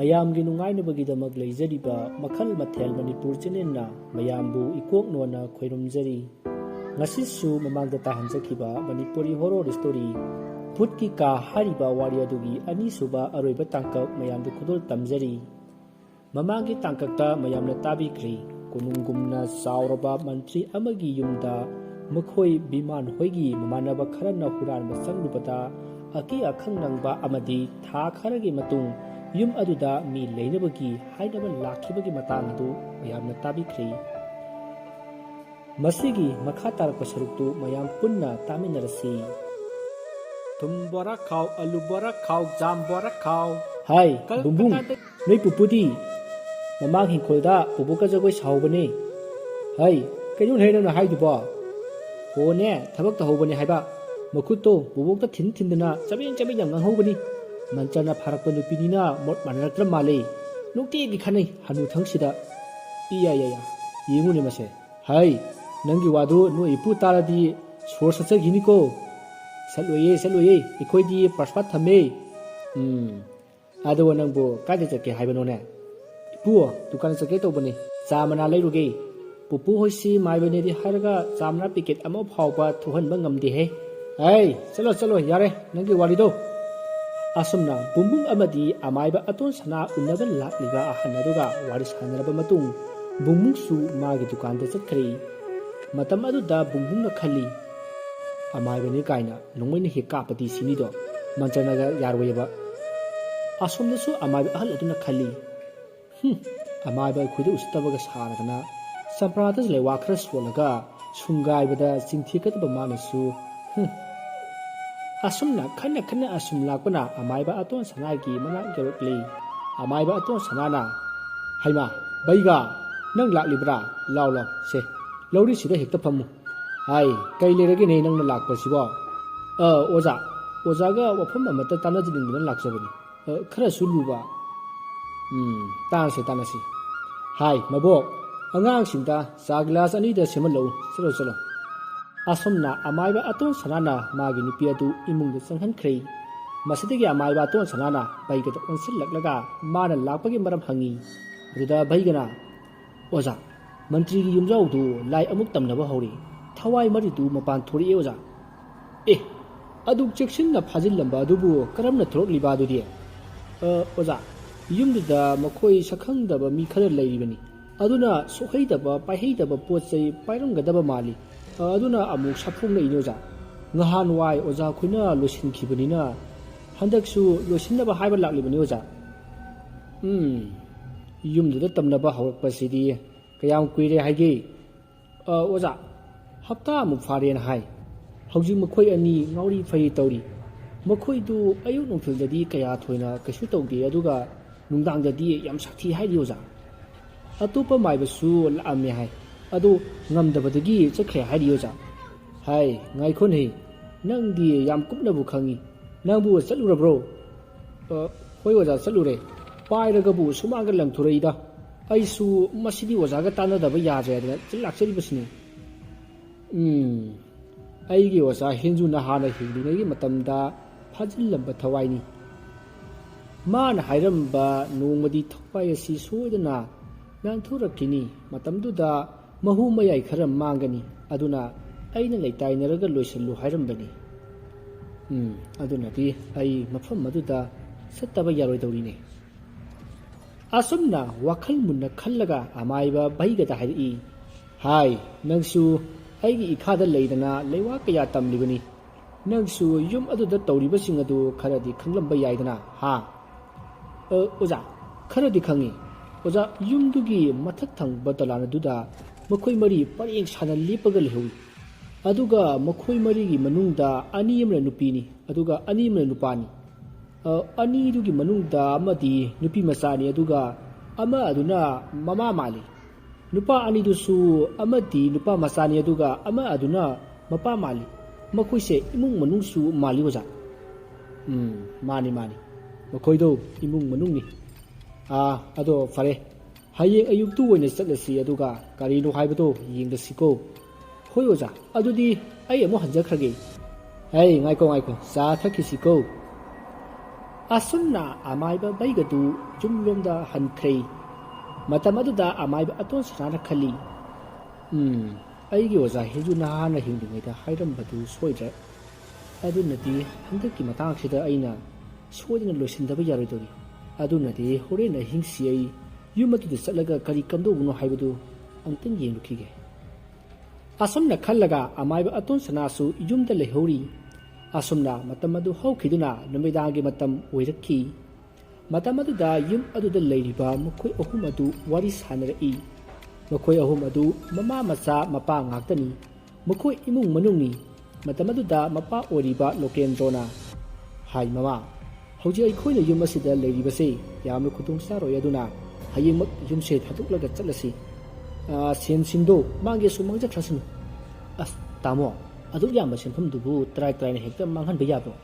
ꯃꯌꯥꯝꯒꯤ ꯅꯨꯡꯉꯥꯏꯅꯕꯒꯤꯗꯃꯛ ꯂꯩꯖꯔꯤꯕ ꯃꯈꯜ ꯃꯊꯦꯜ ꯃꯅꯤꯄꯨꯔ ꯆꯦꯅꯦꯜꯅ ꯃꯌꯥꯝꯕꯨ ꯏꯀꯣꯛꯅꯣꯅ ꯈꯣꯏꯔꯨꯝꯖꯔꯤ꯫ ꯉꯁꯤꯁꯨ ꯃꯃꯥꯡꯗ ꯇꯥꯍꯟꯖꯈꯤꯕ ꯃꯅꯤꯄꯨꯔꯤ ꯍꯣꯔꯣꯔ ꯁ꯭ꯇꯣꯔꯤ ꯚꯨꯠꯀꯤ ꯀꯥ ꯍꯥꯏꯔꯤꯕ ꯋꯥꯔꯤ ꯑꯗꯨꯒꯤ ꯑꯅꯤꯁꯨꯕ ꯑꯔꯣꯏꯕ ꯇꯥꯡꯀꯛ ꯃꯌꯥꯝꯗ ꯈꯨꯗꯣꯜ ꯇꯝꯖꯔꯤ꯫ ꯃꯃꯥꯡꯒꯤ ꯇꯥꯡꯀꯛꯇ ꯃꯌꯥꯝꯅ ꯇꯥꯕꯤꯈ꯭ꯔꯤ ꯀꯣꯅꯨꯡꯒꯨꯝꯅ ꯆꯥꯎꯔꯕ ꯃꯟꯇ꯭ꯔꯤ ꯑꯃꯒꯤ ꯌꯨꯝꯗ ꯃꯈꯣꯏ ꯕꯤꯃꯥꯟ ꯍꯣꯏꯒꯤ ꯃꯃꯥꯟꯅꯕ ꯈꯔꯅ ꯍꯨꯔꯥꯟꯕ ꯆꯪꯂꯨꯕꯗ ꯑꯀꯤ ꯑꯈꯪ ꯅꯪꯕ ꯑꯃꯗꯤ ꯊꯥ ꯈꯔꯒꯤ ꯃꯇꯨꯡ ꯌꯨꯝ ꯑꯗꯨꯗ ꯃꯤ ꯂꯩꯅꯕꯒꯤ ꯍꯥꯏꯅꯕ ꯂꯥꯛꯈꯤꯕꯒꯤ ꯃꯇꯥꯡ ꯑꯗꯨ ꯃꯌꯥꯝꯅ ꯇꯥꯕꯤꯈ꯭ꯔꯤ꯫ ꯃꯁꯤꯒꯤ ꯃꯈꯥ ꯇꯥꯔꯛꯄ ꯁꯔꯨꯛꯇꯨ ꯃꯌꯥꯝ ꯄꯨꯟꯅ ꯇꯥꯃꯤꯟꯅꯔꯁꯤ꯫ ꯊꯨꯝ ꯕꯣꯔꯥ ꯈꯥꯎ, ꯑꯂꯨ ꯕꯣꯔꯥ ꯈꯥꯎ, ꯖꯥꯝ ꯕꯣꯔꯥ ꯈꯥꯎ꯫ ꯍꯥꯏ ꯕꯨꯡꯕꯨꯡ, ꯅꯣꯏ ꯄꯨꯄꯨꯗꯤ? ꯃꯃꯥꯡ ꯍꯤꯡꯈꯣꯜꯗ ꯄꯨꯄꯨꯒ ꯖꯒꯣꯏ ꯁꯥꯍꯧꯕꯅꯦ꯫ ꯍꯩ, ꯀꯩꯅꯣꯅꯦ ꯅꯪꯅ ꯍꯥꯏꯗꯨꯕꯣ? ꯍꯣꯅꯦ, ꯊꯕꯛ ꯇꯧꯍꯧꯕꯅꯦ ꯍꯥꯏꯕ꯫ ꯃꯈꯨꯠꯇꯣ ꯕꯨꯕꯣꯛꯇ ꯊꯤꯟꯗꯅ ꯆꯕꯦꯡ ꯆꯕꯦꯡ ꯌꯥꯝ ꯉꯥꯡꯍꯧꯕꯅꯤ꯫ ꯃꯟꯆꯅ ꯐꯥꯔꯛꯄ ꯅꯨꯄꯤꯅꯤꯅ ꯃꯣꯠ ꯃꯥꯟꯅꯔꯛꯇ꯭ꯔ ꯃꯥꯜꯂꯦ꯫ ꯅꯨꯡꯇꯤꯒꯤ ꯈꯟꯅꯩ ꯍꯅꯨꯊꯪꯁꯤꯗ꯫ ꯏꯌꯥ ꯌꯦꯡꯉꯨꯅꯦ ꯃꯁꯦ꯫ ꯍꯩ, ꯅꯪꯒꯤ ꯋꯥꯗꯨ ꯅꯣꯏ ꯏꯄꯨ ꯇꯥꯔꯗꯤ ꯁꯣꯔ ꯁꯠꯆꯈꯤꯅꯤꯀꯣ꯫ ꯁꯠꯂꯣꯏꯌꯦ ꯑꯩꯈꯣꯏꯗꯤ ꯄꯥꯁꯋꯥꯔꯗ ꯊꯝꯃꯦ꯫ ꯑꯗꯣ ꯅꯪꯕꯨ ꯀꯥꯏꯗ ꯆꯠꯀꯦ ꯍꯥꯏꯕꯅꯣꯅꯦ? ꯏꯄꯨ, ꯗꯨꯀꯥꯟꯗ ꯆꯠꯀꯦ ꯇꯧꯕꯅꯤ, ꯆꯥ ꯃꯅꯥ ꯂꯩꯔꯨꯒꯦ꯫ ꯄꯨꯄꯨ ꯍꯣꯏꯁꯤ ꯃꯥꯏꯕꯅꯦꯗꯤ ꯍꯥꯏꯔꯒ ꯆꯥ ꯃꯅꯥ ꯄꯦꯀꯦꯠ ꯑꯃ ꯐꯥꯎꯕ ꯊꯣꯛꯍꯟꯕ ꯉꯝꯗꯦꯍꯦ꯫ ꯍꯩ, ꯆꯠꯂꯣ ꯌꯥꯔꯦ ꯅꯪꯒꯤ ꯋꯥꯔꯤꯗꯣ꯫ ꯑꯁꯨꯝꯅ ꯕꯨꯡꯕꯨꯡ ꯑꯃꯗꯤ ꯑꯃꯥꯏꯕ ꯑꯇꯣꯟ ꯁꯅꯥ ꯎꯅꯕ ꯂꯥꯛꯂꯤꯕ ꯑꯍꯟ ꯑꯗꯨꯒ ꯋꯥꯔꯤ ꯁꯥꯟꯅꯔꯕ ꯃꯇꯨꯡ ꯕꯨꯡꯕꯨꯡꯁꯨ ꯃꯥꯒꯤ ꯗꯨꯀꯥꯟꯗ ꯆꯠꯈ꯭ꯔꯦ꯫ ꯃꯇꯝ ꯑꯗꯨꯗ ꯕꯨꯡꯕꯨꯡꯅ ꯈꯜꯂꯤ, ꯑꯃꯥꯏꯕꯅꯤ ꯀꯥꯏꯅ ꯅꯣꯡꯃꯩꯅ ꯍꯦꯛ ꯀꯥꯞꯄꯗꯤ ꯁꯤꯅꯤꯗꯣ, ꯃꯟꯆꯅꯒ ꯌꯥꯔꯣꯏꯌꯦꯕ꯫ ꯑꯁꯣꯝꯗꯁꯨ ꯑꯃꯥꯏꯕ ꯑꯍꯜ ꯑꯗꯨꯅ ꯈꯜꯂꯤ, ꯑꯃꯥꯏꯕ ꯑꯩꯈꯣꯏꯗ ꯎꯁꯤꯠꯇꯕꯒ ꯁꯥꯔꯗꯅ ꯆꯝꯄ꯭ꯔꯥꯗ ꯂꯩꯋꯥ ꯈꯔ ꯁꯣꯜꯂꯒ ꯁꯨꯡꯒꯥꯏꯕꯗ ꯆꯤꯡꯊꯦꯛꯀꯗꯕ ꯃꯥꯅꯁꯨ ꯑꯁꯨꯝꯅ ꯈꯟꯅ ꯑꯁꯨꯝ ꯂꯥꯛꯄꯅ ꯑꯃꯥꯏꯕ ꯑꯇꯣꯟ ꯁꯅꯥꯒꯤ ꯃꯅꯥꯛ ꯌꯧꯔꯛꯂꯤ꯫ ꯑꯃꯥꯏꯕ ꯑꯇꯣꯟ ꯁꯅꯥꯅ, ꯍꯩꯃꯥ ꯕꯩꯒꯥ, ꯅꯪ ꯂꯥꯛꯂꯤꯕ꯭ꯔꯥ? ꯂꯥꯎ ꯁꯦ, ꯂꯧꯔꯤꯁꯤꯗ ꯍꯦꯛꯇ ꯐꯝꯃꯨ꯫ ꯍꯥꯏ, ꯀꯩ ꯂꯩꯔꯒꯦꯅꯦ ꯅꯪꯅ ꯂꯥꯛꯄꯁꯤꯕꯣ? ꯑꯣꯖꯥꯒ ꯋꯥꯐꯝ ꯑꯃꯠꯇ ꯇꯥꯟꯅꯖꯅꯤꯡꯗꯨꯅ ꯂꯥꯛꯆꯕꯅꯤ, ꯈꯔꯁꯨ ꯂꯨꯕ꯫ ꯇꯥꯟꯅꯁꯤ꯫ ꯍꯥꯏ ꯃꯕꯣꯛ, ꯑꯉꯥꯡꯁꯤꯡꯗ ꯆꯥ ꯒꯤꯂꯥꯁ 2ꯗ ꯁꯦꯝꯍꯜꯂꯛꯎ, ꯆꯠꯂꯣ꯫ ꯑꯁꯨꯝꯅ ꯑꯃꯥꯏꯕ ꯑꯇꯣꯟ ꯁꯅꯥꯅ ꯃꯥꯒꯤ ꯅꯨꯄꯤ ꯑꯗꯨ ꯏꯃꯨꯡꯗ ꯆꯪꯍꯟꯈ꯭ꯔꯦ꯫ ꯃꯁꯤꯗꯒꯤ ꯑꯃꯥꯏꯕ ꯑꯇꯣꯟ ꯁꯅꯥꯅ ꯚꯩꯒꯗ ꯑꯣꯟꯁꯤꯜꯂꯛꯂꯒ ꯃꯥꯅ ꯂꯥꯛꯄꯒꯤ ꯃꯔꯝ ꯍꯪꯉꯤ꯫ ꯑꯗꯨꯗ ꯚꯩꯒꯅ, ꯑꯣꯖꯥ, ꯃꯟꯇ꯭ꯔꯤꯒꯤ ꯌꯨꯝꯖꯥꯎꯗꯨ ꯂꯥꯏ ꯑꯃꯨꯛ ꯇꯝꯅꯕ ꯍꯧꯔꯦ, ꯊꯋꯥꯏ ꯃꯔꯤꯗꯨ ꯃꯄꯥꯟ ꯊꯣꯔꯛꯑꯦ ꯑꯣꯖꯥ꯫ ꯑꯗꯨꯛ ꯆꯦꯛꯁꯤꯟꯅ ꯐꯥꯖꯤꯜꯂꯝꯕ ꯑꯗꯨꯕꯨ ꯀꯔꯝꯅ ꯊꯣꯔꯛꯂꯤꯕ ꯑꯗꯨꯗꯤ? ꯑꯣꯖꯥ, ꯌꯨꯝꯗꯨꯗ ꯃꯈꯣꯏ ꯁꯛꯈꯪꯗꯕ ꯃꯤ ꯈꯔ ꯂꯩꯔꯤꯕꯅꯤ, ꯑꯗꯨꯅ ꯁꯣꯛꯍꯩꯗꯕ ꯄꯥꯏꯍꯩꯗꯕ ꯄꯣꯠ ꯆꯩ ꯄꯥꯏꯔꯝꯒꯗꯕ ꯃꯥꯜꯂꯤ, ꯑꯗꯨꯅ ꯑꯃꯨꯛ ꯁꯥꯐꯣꯡꯂꯛꯏꯅꯤ ꯑꯣꯖꯥ꯫ ꯅꯍꯥꯟꯋꯥꯏ ꯑꯣꯖꯥ ꯈꯣꯏꯅ ꯂꯣꯏꯁꯤꯟꯈꯤꯕꯅꯤꯅ ꯍꯟꯗꯛꯁꯨ ꯂꯣꯏꯁꯤꯟꯅꯕ ꯍꯥꯏꯕ ꯂꯥꯛꯂꯤꯕꯅꯤ ꯑꯣꯖꯥ꯫ ꯌꯨꯝꯗꯨꯗ ꯇꯝꯅꯕ ꯍꯧꯔꯛꯄꯁꯤꯗꯤ ꯀꯌꯥꯝ ꯀꯨꯏꯔꯦ ꯍꯥꯏꯒꯦ? ꯑꯣꯖꯥ, ꯍꯞꯇꯥꯃꯨꯛ ꯐꯥꯔꯦꯅ ꯍꯥꯏ꯫ ꯍꯧꯖꯤꯛ ꯃꯈꯣꯏ ꯑꯅꯤ ꯉꯥꯎꯔꯤ ꯐꯩꯔꯤ ꯇꯧꯔꯤ꯫ ꯃꯈꯣꯏꯗꯨ ꯑꯌꯨꯛ ꯅꯨꯡꯊꯤꯜꯗꯗꯤ ꯀꯌా ꯊꯣꯏꯅ ꯀꯩꯁꯨ ꯇꯧꯗꯦ, ꯑꯗꯨꯒ ꯅꯨꯡꯗꯥꯡꯗꯗꯤ ꯌꯥꯝ ꯁꯥꯊꯤ ꯍꯥꯏꯔꯤ ꯑꯣꯖꯥ꯫ ꯑꯇꯣꯞꯄ ꯃꯥꯏꯕꯁꯨ ꯂꯥꯛꯑꯝꯃꯦ ꯍꯥꯏ, ꯑꯗꯨ ꯉꯝꯗꯕꯗꯒꯤ ꯆꯠꯈ꯭ꯔꯦ ꯍꯥꯏꯔꯤ ꯑꯣꯖꯥ꯫ ꯍꯥꯏ, ꯉꯥꯏꯈꯣꯅꯦ, ꯅꯪꯗꯤ ꯌꯥꯝ ꯀꯨꯞꯅꯕꯨ ꯈꯪꯉꯤ, ꯅꯪꯕꯨ ꯆꯠꯂꯨꯔꯕ꯭ꯔꯣ? ꯍꯣꯏ ꯑꯣꯖꯥ, ꯆꯠꯂꯨꯔꯦ, ꯄꯥꯏꯔꯒꯕꯨ ꯁꯨꯃꯥꯡꯒ ꯂꯪꯊꯣꯔꯛꯏꯗ꯫ ꯑꯩꯁꯨ ꯃꯁꯤꯗꯤ ꯑꯣꯖꯥꯒ ꯇꯥꯟꯅꯗꯕ ꯌꯥꯗ꯭ꯔꯦꯗꯅ ꯂꯥꯛꯆꯔꯤꯕꯁꯤꯅꯤ꯫ ꯑꯩꯒꯤ ꯑꯣꯖꯥ ꯍꯦꯟꯖꯨꯅ ꯍꯥꯟꯅ ꯍꯤꯡꯂꯤꯉꯩꯒꯤ ꯃꯇꯝꯗ ꯐꯥꯖꯤꯜꯂꯝꯕ ꯊꯋꯥꯏꯅꯤ꯫ ꯃꯥꯅ ꯍꯥꯏꯔꯝꯕ ꯅꯣꯡꯃꯗꯤ ꯊꯋꯥꯏ ꯑꯁꯤ ꯁꯣꯏꯗꯅ ꯅꯥꯟꯊꯣꯔꯛꯈꯤꯅꯤ, ꯃꯇꯝꯗꯨꯗ ꯃꯍꯨ ꯃꯌꯥꯏ ꯈꯔ ꯃꯥꯡꯒꯅꯤ, ꯑꯗꯨꯅ ꯑꯩꯅ ꯂꯩꯇꯥꯏꯅꯔꯒ ꯂꯣꯏꯁꯤꯜꯂꯨ ꯍꯥꯏꯔꯝꯕꯅꯤ꯫ ꯑꯗꯨꯅꯗꯤ ꯑꯩ ꯃꯐꯝ ꯑꯗꯨꯗ ꯆꯠꯇꯕ ꯌꯥꯔꯣꯏꯗꯧꯔꯤꯅꯦ꯫ ꯑꯁꯨꯝꯅ ꯋꯥꯈꯜ ꯃꯨꯟꯅ ꯈꯜꯂꯒ ꯑꯃꯥꯏꯕ ꯚꯩꯒꯗ ꯍꯥꯏꯔꯛꯏ, ꯍꯥꯏ, ꯅꯪꯁꯨ ꯑꯩꯒꯤ ꯏꯈꯥꯗ ꯂꯩꯗꯅ ꯂꯩꯋꯥ ꯀꯌꯥ ꯇꯝꯂꯤꯕꯅꯤ, ꯅꯪꯁꯨ ꯌꯨꯝ ꯑꯗꯨꯗ ꯇꯧꯔꯤꯕꯁꯤꯡ ꯑꯗꯨ ꯈꯔꯗꯤ ꯈꯪꯂꯝꯕ ꯌꯥꯏꯗꯅ, ꯑꯣꯖꯥ, ꯈꯔꯗꯤ ꯈꯪꯉꯤ꯫ ꯑꯣꯖꯥ, ꯌꯨꯝꯗꯨꯒꯤ ꯃꯊꯛ ꯊꯪꯕ ꯗꯣꯂꯥꯟ ꯑꯗꯨꯗ ꯃꯈꯣꯏ ꯃꯔꯤ ꯄꯔꯦꯡ ꯁꯥꯟꯅ ꯂꯦꯞꯄꯒ ꯂꯩꯍꯧꯏ, ꯑꯗꯨꯒ ꯃꯈꯣꯏ ꯃꯔꯤꯒꯤ ꯃꯅꯨꯡꯗ 2 ꯑꯃꯅ ꯅꯨꯄꯤꯅꯤ, ꯑꯗꯨꯒ 2 ꯑꯃꯅ ꯅꯨꯄꯥꯅꯤ꯫ 2ꯗꯨꯒꯤ ꯃꯅꯨꯡꯗ ꯑꯃꯗꯤ ꯅꯨꯄꯤ ꯃꯆꯥꯅꯤ, ꯑꯗꯨꯒ ꯑꯃ ꯑꯗꯨꯅ ꯃꯃꯥ ꯃꯥꯜꯂꯤ꯫ ꯅꯨꯄꯥ 2ꯗꯨꯁꯨ ꯑꯃꯗꯤ ꯅꯨꯄꯥ ꯃꯆꯥꯅꯤ, ꯑꯗꯨꯒ ꯑꯃ ꯑꯗꯨꯅ ꯃꯄꯥ ꯃꯥꯜꯂꯤ꯫ ꯃꯈꯣꯏꯁꯦ ꯏꯃꯨꯡ ꯃꯅꯨꯡꯁꯨ ꯃꯥꯜꯂꯤ ꯑꯣꯖꯥ꯫ ꯃꯥꯅꯤ, ꯃꯈꯣꯏꯗꯣ ꯏꯃꯨꯡ ꯃꯅꯨꯡꯅꯤ꯫ ꯑꯗꯣ ꯐꯔꯦ, ꯍꯌꯦꯡ ꯑꯌꯨꯛꯇꯨ ꯑꯣꯏꯅ ꯆꯠꯂꯁꯤ, ꯑꯗꯨꯒ ꯀꯔꯤꯅꯣ ꯍꯥꯏꯕꯗꯣ ꯌꯦꯡꯂꯁꯤꯀꯣ꯫ ꯍꯣꯏ ꯑꯣꯖꯥ, ꯑꯗꯨꯗꯤ ꯑꯩ ꯑꯃꯨꯛ ꯍꯟꯖꯈ꯭ꯔꯒꯦ꯫ ꯉꯥꯏꯈꯣ, ꯆꯥ ꯊꯛꯈꯤꯁꯤꯀꯣ꯫ ꯑꯁꯨꯝꯅ ꯑꯃꯥꯏꯕ ꯕꯩꯒꯗꯨ ꯌꯨꯝꯂꯣꯝꯗ ꯍꯟꯈ꯭ꯔꯦ꯫ ꯃꯇꯝ ꯑꯗꯨꯗ ꯑꯃꯥꯏꯕ ꯑꯇꯣꯟ ꯁꯅꯥꯅ ꯈꯜꯂꯤ, ꯑꯩꯒꯤ ꯑꯣꯖꯥ ꯍꯤꯖꯨ ꯅꯍꯥꯟꯅ ꯍꯤꯡꯂꯤꯉꯩꯗ ꯍꯥꯏꯔꯝꯕꯗꯨ ꯁꯣꯏꯗ꯭ꯔꯦ꯫ ꯑꯗꯨꯅꯗꯤ ꯍꯟꯗꯛꯀꯤ ꯃꯇꯥꯡꯁꯤꯗ ꯑꯩꯅ ꯁꯣꯏꯗꯅ ꯂꯣꯏꯁꯤꯟꯗꯕ ꯌꯥꯔꯣꯏꯗꯧꯔꯤ꯫ ꯑꯗꯨꯅꯗꯤ ꯍꯣꯔꯦꯟ ꯑꯍꯤꯡꯁꯤ ꯑꯩ ꯌꯨꯝ ꯑꯗꯨꯗ ꯆꯠꯂꯒ ꯀꯔꯤ ꯀꯝꯗꯧꯕꯅꯣ ꯍꯥꯏꯕꯗꯨ ꯑꯝꯇꯪ ꯌꯦꯡꯂꯨꯈꯤꯒꯦ꯫ ꯑꯁꯨꯝꯅ ꯈꯜꯂꯒ ꯑꯃꯥꯏꯕ ꯑꯇꯣꯟ ꯁꯅꯥꯁꯨ ꯌꯨꯝꯗ ꯂꯩꯍꯧꯔꯤ꯫ ꯑꯁꯨꯝꯅ ꯃꯇꯝ ꯑꯗꯨ ꯍꯧꯈꯤꯗꯨꯅ ꯅꯨꯃꯤꯗꯥꯡꯒꯤ ꯃꯇꯝ ꯑꯣꯏꯔꯛꯈꯤ꯫ ꯃꯇꯝ ꯑꯗꯨꯗ ꯌꯨꯝ ꯑꯗꯨꯗ ꯂꯩꯔꯤꯕ ꯃꯈꯣꯏ ꯑꯍꯨꯝ ꯑꯗꯨ ꯋꯥꯔꯤ ꯁꯥꯅꯔꯛꯏ꯫ ꯃꯈꯣꯏ ꯑꯍꯨꯝ ꯑꯗꯨ ꯃꯃꯥ ꯃꯆꯥ ꯃꯄꯥ ꯉꯥꯛꯇꯅꯤ꯫ ꯃꯈꯣꯏ ꯏꯃꯨꯡ ꯃꯅꯨꯡꯅꯤ꯫ ꯃꯇꯝ ꯑꯗꯨꯗ ꯃꯄꯥ ꯑꯣꯏꯔꯤꯕ ꯂꯣꯀꯦꯟꯗ꯭ꯔꯣꯅ, ꯍꯥꯏ ꯃꯃꯥ, ꯍꯧꯖꯤꯛ ꯑꯩꯈꯣꯏꯅ ꯌꯨꯝ ꯑꯁꯤꯗ ꯂꯩꯔꯤꯕꯁꯦ ꯌꯥꯝꯅ ꯈꯨꯗꯣꯡ ꯆꯥꯔꯣꯏ, ꯑꯗꯨꯅ ꯍꯌꯦꯡꯃꯛ ꯌꯨꯝꯁꯦ ꯊꯥꯗꯣꯛꯂꯒ ꯆꯠꯂꯁꯤ꯫ ꯁꯦꯟꯁꯤꯡꯗꯣ ꯃꯥꯡꯒꯦꯁꯨ ꯃꯥꯡꯖꯈ꯭ꯔꯁꯅꯨ꯫ ꯑꯁ ꯇꯥꯃꯣ, ꯑꯗꯨꯛ ꯌꯥꯝꯕ ꯁꯦꯟꯐꯝꯗꯨꯕꯨ ꯇꯔꯥꯏ ꯇꯔꯥꯏꯅ ꯍꯦꯛꯇ ꯃꯥꯡꯍꯟꯕ ꯌꯥꯕ꯭ꯔꯣ?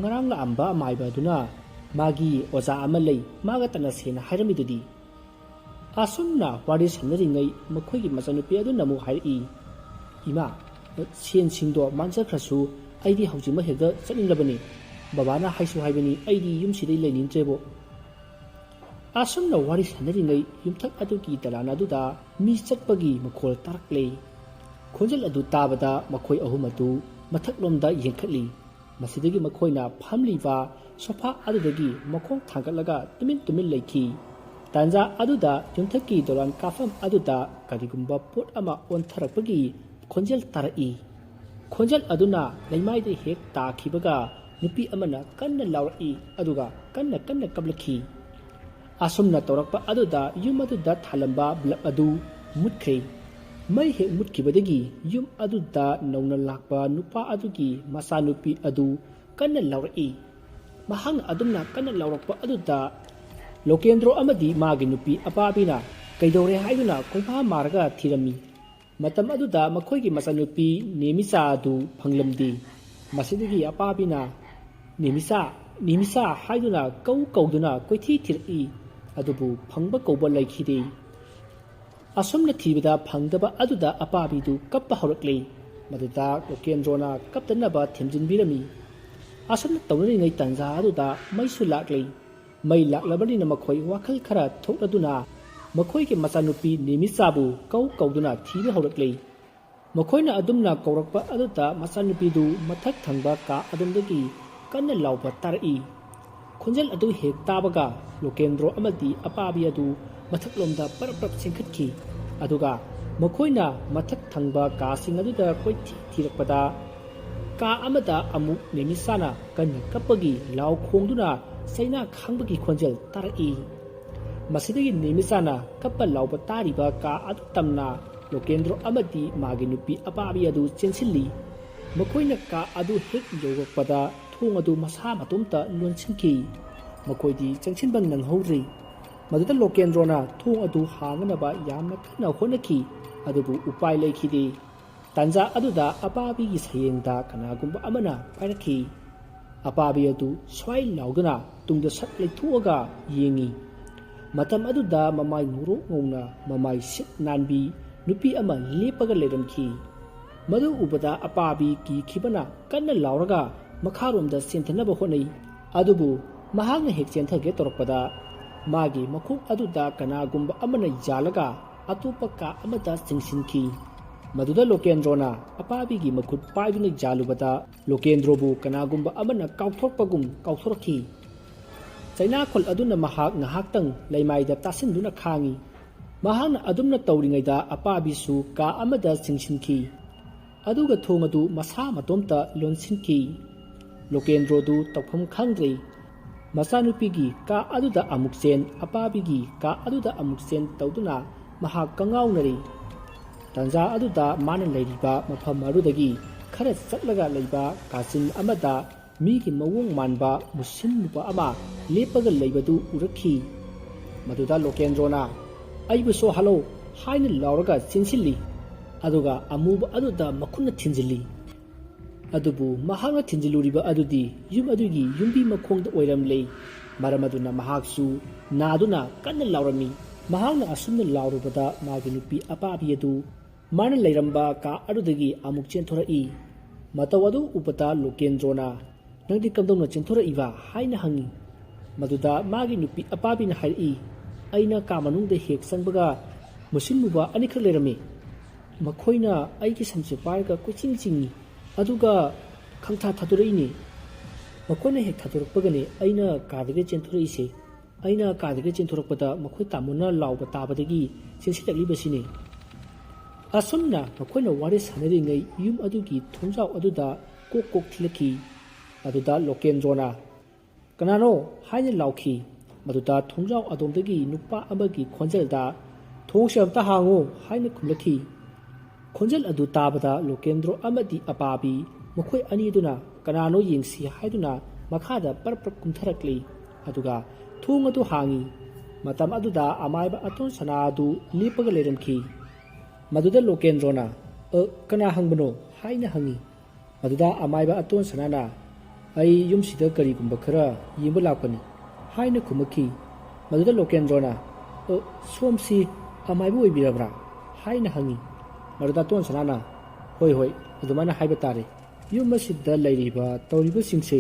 ꯉꯔꯥꯡ ꯂꯥꯛꯑꯝꯕ ꯑꯃꯥꯏꯕ ꯑꯗꯨꯅ ꯃꯥꯒꯤ ꯑꯣꯖꯥ ꯑꯃ ꯂꯩ, ꯃꯥꯒ ꯇꯅꯁꯦꯅ ꯍꯥꯏꯔꯝꯃꯤꯗꯨꯗꯤ꯫ ꯑꯁꯨꯝꯅ ꯋꯥꯔꯤ ꯁꯥꯟꯅꯔꯤꯉꯩ ꯃꯈꯣꯏꯒꯤ ꯃꯆꯥꯅꯨꯄꯤ ꯑꯗꯨꯅ ꯑꯃꯨꯛ ꯍꯥꯏꯔꯛꯏ, ꯏꯃꯥ, ꯁꯦꯟꯁꯤꯡꯗꯣ ꯃꯥꯡꯖꯈ꯭ꯔꯁꯨ ꯑꯩꯗꯤ ꯍꯧꯖꯤꯛꯃꯛ ꯍꯦꯛꯇ ꯆꯠꯅꯤꯡꯂꯕꯅꯤ꯫ ꯕꯕꯥꯅ ꯍꯥꯏꯁꯨ ꯍꯥꯏꯕꯅꯤ ꯑꯩꯗꯤ ꯌꯨꯝꯁꯤꯗꯩ ꯂꯩꯅꯤꯡꯗ꯭ꯔꯦꯕꯣ꯫ ꯑꯁꯨꯝꯅ ꯋꯥꯔꯤ ꯁꯥꯟꯅꯔꯤꯉꯩ ꯌꯨꯝꯊꯛ ꯑꯗꯨꯒꯤ ꯗꯂꯥꯟ ꯑꯗꯨꯗ ꯃꯤ ꯆꯠꯄꯒꯤ ꯃꯈꯣꯜ ꯇꯥꯔꯛꯂꯦ꯫ ꯈꯣꯟꯖꯦꯜ ꯑꯗꯨ ꯇꯥꯕꯗ ꯃꯈꯣꯏ ꯑꯍꯨꯝ ꯑꯗꯨ ꯃꯊꯛꯂꯣꯝꯗ ꯌꯦꯡꯈꯠꯂꯤ꯫ ꯃꯁꯤꯗꯒꯤ ꯃꯈꯣꯏꯅ ꯐꯝꯂꯤꯕ ꯁꯣꯐꯥ ꯑꯗꯨꯗꯒꯤ ꯃꯈꯣꯡ ꯊꯥꯡꯒꯠꯂꯒ ꯇꯨꯃꯤꯟ ꯂꯩꯈꯤ꯫ ꯇꯥꯟꯖꯥ ꯑꯗꯨꯗ ꯌꯨꯝꯊꯛꯀꯤ ꯗꯣꯂꯥꯟ ꯀꯥꯐꯝ ꯑꯗꯨꯗ ꯀꯔꯤꯒꯨꯝꯕ ꯄꯣꯠ ꯑꯃ ꯑꯣꯟꯊꯔꯛꯄꯒꯤ ꯈꯣꯟꯖꯦꯜ ꯇꯥꯔꯛꯏ꯫ ꯈꯣꯟꯖꯦꯜ ꯑꯗꯨꯅ ꯂꯩꯃꯥꯏꯗ ꯍꯦꯛ ꯇꯥꯈꯤꯕꯒ ꯅꯨꯄꯤ ꯑꯃꯅ ꯀꯟꯅ ꯂꯥꯎꯔꯛꯏ, ꯑꯗꯨꯒ ꯀꯟꯅ ꯀꯞꯂꯛꯈꯤ꯫ ꯑꯁꯨꯝꯅ ꯇꯧꯔꯛꯄ ꯑꯗꯨꯗ ꯌꯨꯝ ꯑꯗꯨꯗ ꯊꯥꯜꯂꯝꯕ ꯕꯜꯕ ꯑꯗꯨ ꯃꯨꯠꯈ꯭ꯔꯦ꯫ ꯃꯩ ꯍꯦꯛ ꯃꯨꯠꯈꯤꯕꯗꯒꯤ ꯌꯨꯝ ꯑꯗꯨꯗ ꯅꯧꯅ ꯂꯥꯛꯄ ꯅꯨꯄꯥ ꯑꯗꯨꯒꯤ ꯃꯆꯥꯅꯨꯄꯤ ꯑꯗꯨ ꯀꯟꯅ ꯂꯥꯎꯔꯛꯏ꯫ ꯃꯍꯥꯛꯅ ꯑꯗꯨꯝꯅ ꯀꯟꯅ ꯂꯥꯎꯔꯛꯄ ꯑꯗꯨꯗ ꯂꯣꯀꯦꯟꯗ꯭ꯔꯣ ꯑꯃꯗꯤ ꯃꯥꯒꯤ ꯅꯨꯄꯤ ꯑꯄꯥꯕꯤꯅ ꯀꯩꯗꯧꯔꯦ ꯍꯥꯏꯗꯨꯅ ꯀꯣꯏꯄꯥ ꯃꯥꯔꯒ ꯊꯤꯔꯝꯃꯤ꯫ ꯃꯇꯝ ꯑꯗꯨꯗ ꯃꯈꯣꯏꯒꯤ ꯃꯆꯥꯅꯨꯄꯤ ꯅꯦꯃꯤꯆꯥ ꯑꯗꯨ ꯐꯪꯂꯝꯗꯦ꯫ ꯃꯁꯤꯗꯒꯤ ꯑꯄꯥꯕꯤꯅ ꯅꯦꯃꯤꯆꯥ, ꯅꯦꯃꯤꯆꯥ ꯍꯥꯏꯗꯨꯅ ꯀꯧꯗꯨꯅ ꯀꯣꯏꯊꯤ ꯊꯤꯔꯛꯏ, ꯑꯗꯨꯕꯨ ꯐꯪꯕ ꯀꯧꯕ ꯂꯩꯈꯤꯗꯦ꯫ ꯑꯁꯨꯝꯅ ꯊꯤꯕꯗ ꯐꯪꯗꯕ ꯑꯗꯨꯗ ꯑꯄꯥꯕꯤꯗꯨ ꯀꯞꯄ ꯍꯧꯔꯛꯂꯦ꯫ ꯃꯗꯨꯗ ꯂꯣꯀꯦꯟꯗ꯭ꯔꯣꯅ ꯀꯞꯇꯅꯕ ꯊꯦꯝꯖꯤꯟꯕꯤꯔꯝꯃꯤ꯫ ꯑꯁꯨꯝꯅ ꯇꯧꯅꯔꯤꯉꯩ ꯇꯥꯟꯖꯥ ꯑꯗꯨꯗ ꯃꯩꯁꯨ ꯂꯥꯛꯂꯦ꯫ ꯃꯩ ꯂꯥꯛꯂꯕꯅꯤꯅ ꯃꯈꯣꯏ ꯋꯥꯈꯜ ꯈꯔ ꯊꯣꯛꯂꯗꯨꯅ ꯃꯈꯣꯏꯒꯤ ꯃꯆꯥꯅꯨꯄꯤ ꯅꯦꯃꯤꯆꯥꯕꯨ ꯀꯧꯗꯨꯅ ꯊꯤꯕ ꯍꯧꯔꯛꯂꯦ꯫ ꯃꯈꯣꯏꯅ ꯑꯗꯨꯝꯅ ꯀꯧꯔꯛꯄ ꯑꯗꯨꯗ ꯃꯆꯥꯅꯨꯄꯤꯗꯨ ꯃꯊꯛ ꯊꯪꯕ ꯀꯥ ꯑꯗꯣꯝꯗꯒꯤ ꯀꯟꯅ ꯂꯥꯎꯕ ꯇꯥꯔꯛꯏ꯫ ꯈꯣꯟꯖꯦꯜ ꯑꯗꯨ ꯍꯦꯛ ꯇꯥꯕꯒ ꯂꯣꯀꯦꯟꯗ꯭ꯔꯣ ꯑꯃꯗꯤ ꯑꯄꯥꯕꯤ ꯑꯗꯨ ꯃꯊꯛꯂꯣꯝꯗ ꯄꯔꯞ ꯆꯦꯟꯈꯠꯈꯤ꯫ ꯑꯗꯨꯒ ꯃꯈꯣꯏꯅ ꯃꯊꯛ ꯊꯪꯕ ꯀꯥꯁꯤꯡ ꯑꯗꯨꯗ ꯀꯣꯏꯊꯤ ꯊꯤꯔꯛꯄꯗ ꯀꯥ ꯑꯃꯗ ꯑꯃꯨꯛ ꯅꯦꯃꯤꯆꯥꯅ ꯀꯟꯅ ꯀꯞꯄꯒꯤ ꯂꯥꯎ ꯈꯣꯡꯗꯨꯅ ꯆꯩꯅꯥ ꯈꯥꯡꯕꯒꯤ ꯈꯣꯟꯖꯦꯜ ꯇꯥꯔꯛꯏ꯫ ꯃꯁꯤꯗꯒꯤ ꯅꯦꯃꯤꯆꯥꯅ ꯀꯞꯄ ꯂꯥꯎꯕ ꯇꯥꯔꯤꯕ ꯀꯥ ꯑꯗꯨ ꯇꯝꯅ ꯂꯣꯀꯦꯟꯗ꯭ꯔꯣ ꯑꯃꯗꯤ ꯃꯥꯒꯤ ꯅꯨꯄꯤ ꯑꯄꯥꯕꯤ ꯑꯗꯨ ꯆꯦꯟꯁꯤꯜꯂꯤ꯫ ꯃꯈꯣꯏꯅ ꯀꯥ ꯑꯗꯨ ꯍꯦꯛ ꯌꯧꯔꯛꯄꯗ ꯊꯣꯡ ꯑꯗꯨ ꯃꯁꯥ ꯃꯇꯣꯝꯇ ꯂꯣꯟꯁꯤꯟꯈꯤ꯫ ꯃꯈꯣꯏꯗꯤ ꯆꯪꯁꯤꯟꯕ ꯅꯪꯍꯧꯗ꯭ꯔꯤ꯫ ꯃꯗꯨꯗ ꯂꯣꯀꯦꯟꯗ꯭ꯔꯣꯅ ꯊꯣꯡ ꯑꯗꯨ ꯍꯥꯡꯅꯅꯕ ꯌꯥꯝꯅ ꯀꯟꯅ ꯍꯣꯠꯅꯈꯤ, ꯑꯗꯨꯕꯨ ꯎꯄꯥꯏ ꯂꯩꯈꯤꯗꯦ꯫ ꯇꯥꯟꯖꯥ ꯑꯗꯨꯗ ꯑꯄꯥꯕꯤꯒꯤ ꯁꯌꯦꯡꯗ ꯀꯅꯥꯒꯨꯝꯕ ꯑꯃꯅ ꯄꯥꯏꯔꯛꯈꯤ꯫ ꯑꯄꯥꯕꯤ ꯑꯗꯨ ꯁ꯭ꯋꯥꯏ ꯂꯥꯎꯗꯨꯅ ꯇꯨꯡꯗ ꯁꯠ ꯂꯩꯊꯣꯛꯑꯒ ꯌꯦꯡꯉꯤ꯫ ꯃꯇꯝ ꯑꯗꯨꯗ ꯃꯃꯥꯏ ꯉꯧꯔꯣꯛ ꯉꯧꯅ, ꯃꯃꯥꯏ ꯁꯤꯠ ꯅꯥꯟꯕꯤ ꯅꯨꯄꯤ ꯑꯃ ꯂꯦꯞꯄꯒ ꯂꯩꯔꯝꯈꯤ꯫ ꯃꯗꯨ ꯎꯕꯗ ꯑꯄꯥꯕꯤ ꯀꯤꯈꯤꯕꯅ ꯀꯟꯅ ꯂꯥꯎꯔꯒ ꯃꯈꯥꯔꯣꯝꯗ ꯆꯦꯟꯊꯅꯕ ꯍꯣꯠꯅꯩ, ꯑꯗꯨꯕꯨ ꯃꯍꯥꯛꯅ ꯍꯦꯛ ꯆꯦꯟꯊꯒꯦ ꯇꯧꯔꯛꯄꯗ ꯃꯥꯒꯤ ꯃꯈꯣꯡ ꯑꯗꯨꯗ ꯀꯅꯥꯒꯨꯝꯕ ꯑꯃꯅ ꯌꯥꯜꯂꯒ ꯑꯇꯣꯞꯄ ꯀꯥ ꯑꯃꯗ ꯆꯤꯡꯁꯤꯟꯈꯤ꯫ ꯃꯗꯨꯗ ꯂꯣꯀꯦꯟꯗ꯭ꯔꯣꯅ ꯑꯄꯥꯕꯤꯒꯤ ꯃꯈꯨꯠ ꯄꯥꯏꯗꯨꯅ ꯌꯥꯜꯂꯨꯕꯗ ꯂꯣꯀꯦꯟꯗ꯭ꯔꯣꯕꯨ ꯀꯅꯥꯒꯨꯝꯕ ꯑꯃꯅ ꯀꯥꯎꯊꯣꯔꯛꯄꯒꯨꯝ ꯀꯥꯎꯊꯣꯔꯛꯈꯤ꯫ ꯆꯩꯅꯥꯈꯣꯜ ꯑꯗꯨꯅ ꯃꯍꯥꯛ ꯉꯥꯏꯍꯥꯛꯇꯪ ꯂꯩꯃꯥꯏꯗ ꯇꯥꯁꯤꯟꯗꯨꯅ ꯈꯥꯡꯉꯤ꯫ ꯃꯍꯥꯛꯅ ꯑꯗꯨꯝꯅ ꯇꯧꯔꯤꯉꯩꯗ ꯑꯄꯥꯕꯤꯁꯨ ꯀꯥ ꯑꯃꯗ ꯆꯤꯡꯁꯤꯟꯈꯤ, ꯑꯗꯨꯒ ꯊꯣꯡ ꯑꯗꯨ ꯃꯁꯥ ꯃꯇꯣꯝꯇ ꯂꯣꯟꯁꯤꯟꯈꯤ꯫ ꯂꯣꯀꯦꯟꯗ꯭ꯔꯣꯗꯨ ꯇꯧꯐꯝ ꯈꯪꯗ꯭ꯔꯦ꯫ ꯃꯆꯥꯅꯨꯄꯤꯒꯤ ꯀꯥ ꯑꯗꯨꯗ ꯑꯃꯨꯛ ꯆꯦꯟ, ꯑꯄꯥꯕꯤꯒꯤ ꯀꯥ ꯑꯗꯨꯗ ꯑꯃꯨꯛ ꯆꯦꯟ ꯇꯧꯗꯨꯅ ꯃꯍꯥꯛ ꯀꯉꯥꯎꯅꯔꯤ꯫ ꯇꯥꯟꯖꯥ ꯑꯗꯨꯗ ꯃꯥꯅ ꯂꯩꯔꯤꯕ ꯃꯐꯝ ꯑꯗꯨꯗꯒꯤ ꯈꯔ ꯆꯠꯂꯒ ꯂꯩꯕ ꯀꯥꯆꯤꯟ ꯑꯃꯗ ꯃꯤꯒꯤ ꯃꯑꯣꯡ ꯃꯥꯟꯕ ꯃꯨꯁꯤꯟ ꯃꯨꯕ ꯑꯃ ꯂꯦꯞꯄꯒ ꯂꯩꯕꯗꯨ ꯎꯔꯛꯈꯤ꯫ ꯃꯗꯨꯗ ꯂꯣꯀꯦꯟꯗ꯭ꯔꯣꯅ "ꯑꯩꯕꯨ ꯁꯣꯛꯍꯜꯂꯣ" ꯍꯥꯏꯅ ꯂꯥꯎꯔꯒ ꯆꯦꯟꯁꯤꯜꯂꯤ, ꯑꯗꯨꯒ ꯑꯃꯨꯕ ꯑꯗꯨꯗ ꯃꯈꯨꯠꯅ ꯊꯤꯟꯖꯤꯜꯂꯤ꯫ ꯑꯗꯨꯕꯨ ꯃꯍꯥꯛꯅ ꯊꯤꯟꯖꯤꯜꯂꯨꯔꯤꯕ ꯑꯗꯨꯗꯤ ꯌꯨꯝ ꯑꯗꯨꯒꯤ ꯌꯨꯝꯕꯤ ꯃꯈꯣꯡꯗ ꯑꯣꯏꯔꯝꯂꯦ꯫ ꯃꯔꯝ ꯑꯗꯨꯅ ꯃꯍꯥꯛꯁꯨ ꯅꯥꯗꯨꯅ ꯀꯟꯅ ꯂꯥꯎꯔꯝꯃꯤ꯫ ꯃꯍꯥꯛꯅ ꯑꯁꯨꯝꯅ ꯂꯥꯎꯔꯨꯕꯗ ꯃꯥꯒꯤ ꯅꯨꯄꯤ ꯑꯄꯥꯕꯤ ꯑꯗꯨ ꯃꯥꯅ ꯂꯩꯔꯝꯕ ꯀꯥ ꯑꯗꯨꯗꯒꯤ ꯑꯃꯨꯛ ꯆꯦꯟꯊꯣꯔꯛꯏ꯫ ꯃꯇꯧ ꯑꯗꯨ ꯎꯕꯗ ꯂꯣꯀꯦꯟꯗ꯭ꯔꯣꯅ "ꯅꯪꯗꯤ ꯀꯝꯗꯧꯅ ꯆꯦꯟꯊꯣꯔꯛꯏꯕ" ꯍꯥꯏꯅ ꯍꯪꯉꯤ꯫ ꯃꯗꯨꯗ ꯃꯥꯒꯤ ꯅꯨꯄꯤ ꯑꯄꯥꯕꯤꯅ ꯍꯥꯏꯔꯛꯏ, ꯑꯩꯅ ꯀꯥ ꯃꯅꯨꯡꯗ ꯍꯦꯛ ꯆꯪꯕꯒ ꯃꯨꯁꯤꯟ ꯃꯨꯕ ꯑꯅꯤꯈꯛ ꯂꯩꯔꯝꯃꯤ꯫ ꯃꯈꯣꯏꯅ ꯑꯩꯒꯤ ꯁꯝꯁꯦ ꯄꯥꯏꯔꯒ ꯀꯣꯏꯆꯤꯡ ꯆꯤꯡꯏ, ꯑꯗꯨꯒ ꯈꯪꯊꯥ ꯊꯥꯗꯣꯔꯛꯏꯅꯤ꯫ ꯃꯈꯣꯏꯅ ꯍꯦꯛ ꯊꯥꯗꯣꯔꯛꯄꯒꯅꯤ ꯑꯩꯅ ꯀꯥꯗꯒꯤ ꯆꯦꯟꯊꯣꯔꯛꯏꯁꯦ꯫ ꯑꯩꯅ ꯀꯥꯗꯒꯤ ꯆꯦꯟꯊꯣꯔꯛꯄꯗ ꯃꯈꯣꯏ ꯇꯥꯃꯣꯅ ꯂꯥꯎꯕ ꯇꯥꯕꯗꯒꯤ ꯆꯦꯟꯁꯤꯜꯂꯛꯂꯤꯕꯁꯤꯅꯤ꯫ ꯑꯁꯨꯝꯅ ꯃꯈꯣꯏꯅ ꯋꯥꯔꯤ ꯁꯥꯟꯅꯔꯤꯉꯩ ꯌꯨꯝ ꯑꯗꯨꯒꯤ ꯊꯣꯡꯖꯥꯎ ꯑꯗꯨꯗ ꯀꯣꯛ ꯀꯣꯛ ꯊꯤꯜꯂꯛꯈꯤ꯫ ꯑꯗꯨꯗ ꯂꯣꯀꯦꯟꯗ꯭ꯔꯣꯅ "ꯀꯅꯥꯅꯣ?" ꯍꯥꯏꯅ ꯂꯥꯎꯈꯤ꯫ ꯃꯗꯨꯗ ꯊꯣꯡꯖꯥꯎ ꯑꯗꯣꯝꯗꯒꯤ ꯅꯨꯄꯥ ꯑꯃꯒꯤ ꯈꯣꯟꯖꯦꯜꯗ "ꯊꯣꯡꯁꯦ ꯑꯝꯇ ꯍꯥꯡꯉꯨ" ꯍꯥꯏꯅ ꯈꯨꯝꯂꯛꯈꯤ꯫ ꯈꯣꯟꯖꯦꯜ ꯑꯗꯨ ꯇꯥꯕꯗ ꯂꯣꯀꯦꯟꯗ꯭ꯔꯣ ꯑꯃꯗꯤ ꯑꯄꯥꯕꯤ ꯃꯈꯣꯏ ꯑꯅꯤ ꯑꯗꯨꯅ "ꯀꯅꯥꯅꯣ ꯌꯦꯡꯁꯤ" ꯍꯥꯏꯗꯨꯅ ꯃꯈꯥꯗ ꯄꯔꯞ ꯄꯔꯞ ꯀꯨꯝꯊꯔꯛꯂꯤ꯫ ꯑꯗꯨꯒ ꯊꯣꯡ ꯑꯗꯨ ꯍꯥꯡꯉꯤ꯫ ꯃꯇꯝ ꯑꯗꯨꯗ ꯑꯃꯥꯏꯕ ꯑꯇꯣꯟ ꯁꯅꯥ ꯑꯗꯨ ꯂꯦꯞꯄꯒ ꯂꯩꯔꯝꯈꯤ꯫ ꯃꯗꯨꯗ ꯂꯣꯀꯦꯟꯗ꯭ꯔꯣꯅ "ꯀꯅꯥ ꯍꯪꯕꯅꯣ?" ꯍꯥꯏꯅ ꯍꯪꯉꯤ꯫ ꯃꯗꯨꯗ ꯑꯃꯥꯏꯕ ꯑꯇꯣꯟ ꯁꯅꯥꯅ "ꯑꯩ ꯌꯨꯝꯁꯤꯗ ꯀꯔꯤꯒꯨꯝꯕ ꯈꯔ ꯌꯦꯡꯕ ꯂꯥꯛꯄꯅꯤ" ꯍꯥꯏꯅ ꯈꯨꯝꯃꯛꯈꯤ꯫ ꯃꯗꯨꯗ ꯂꯣꯀꯦꯟꯗ꯭ꯔꯣꯅ "ꯁꯣꯝꯁꯤ ꯑꯃꯥꯏꯕ ꯑꯣꯏꯕꯤꯔꯕ꯭ꯔꯥ?" ꯍꯥꯏꯅ ꯍꯪꯉꯤ꯫ ꯃꯗꯨꯗ ꯑꯇꯣꯟ ꯁꯅꯥꯅ "ꯍꯣꯏ, ꯑꯗꯨꯃꯥꯏꯅ ꯍꯥꯏꯕ ꯇꯥꯔꯦ꯫ ꯌꯨꯝ ꯑꯁꯤꯗ ꯂꯩꯔꯤꯕ ꯇꯧꯔꯤꯕꯁꯤꯡꯁꯦ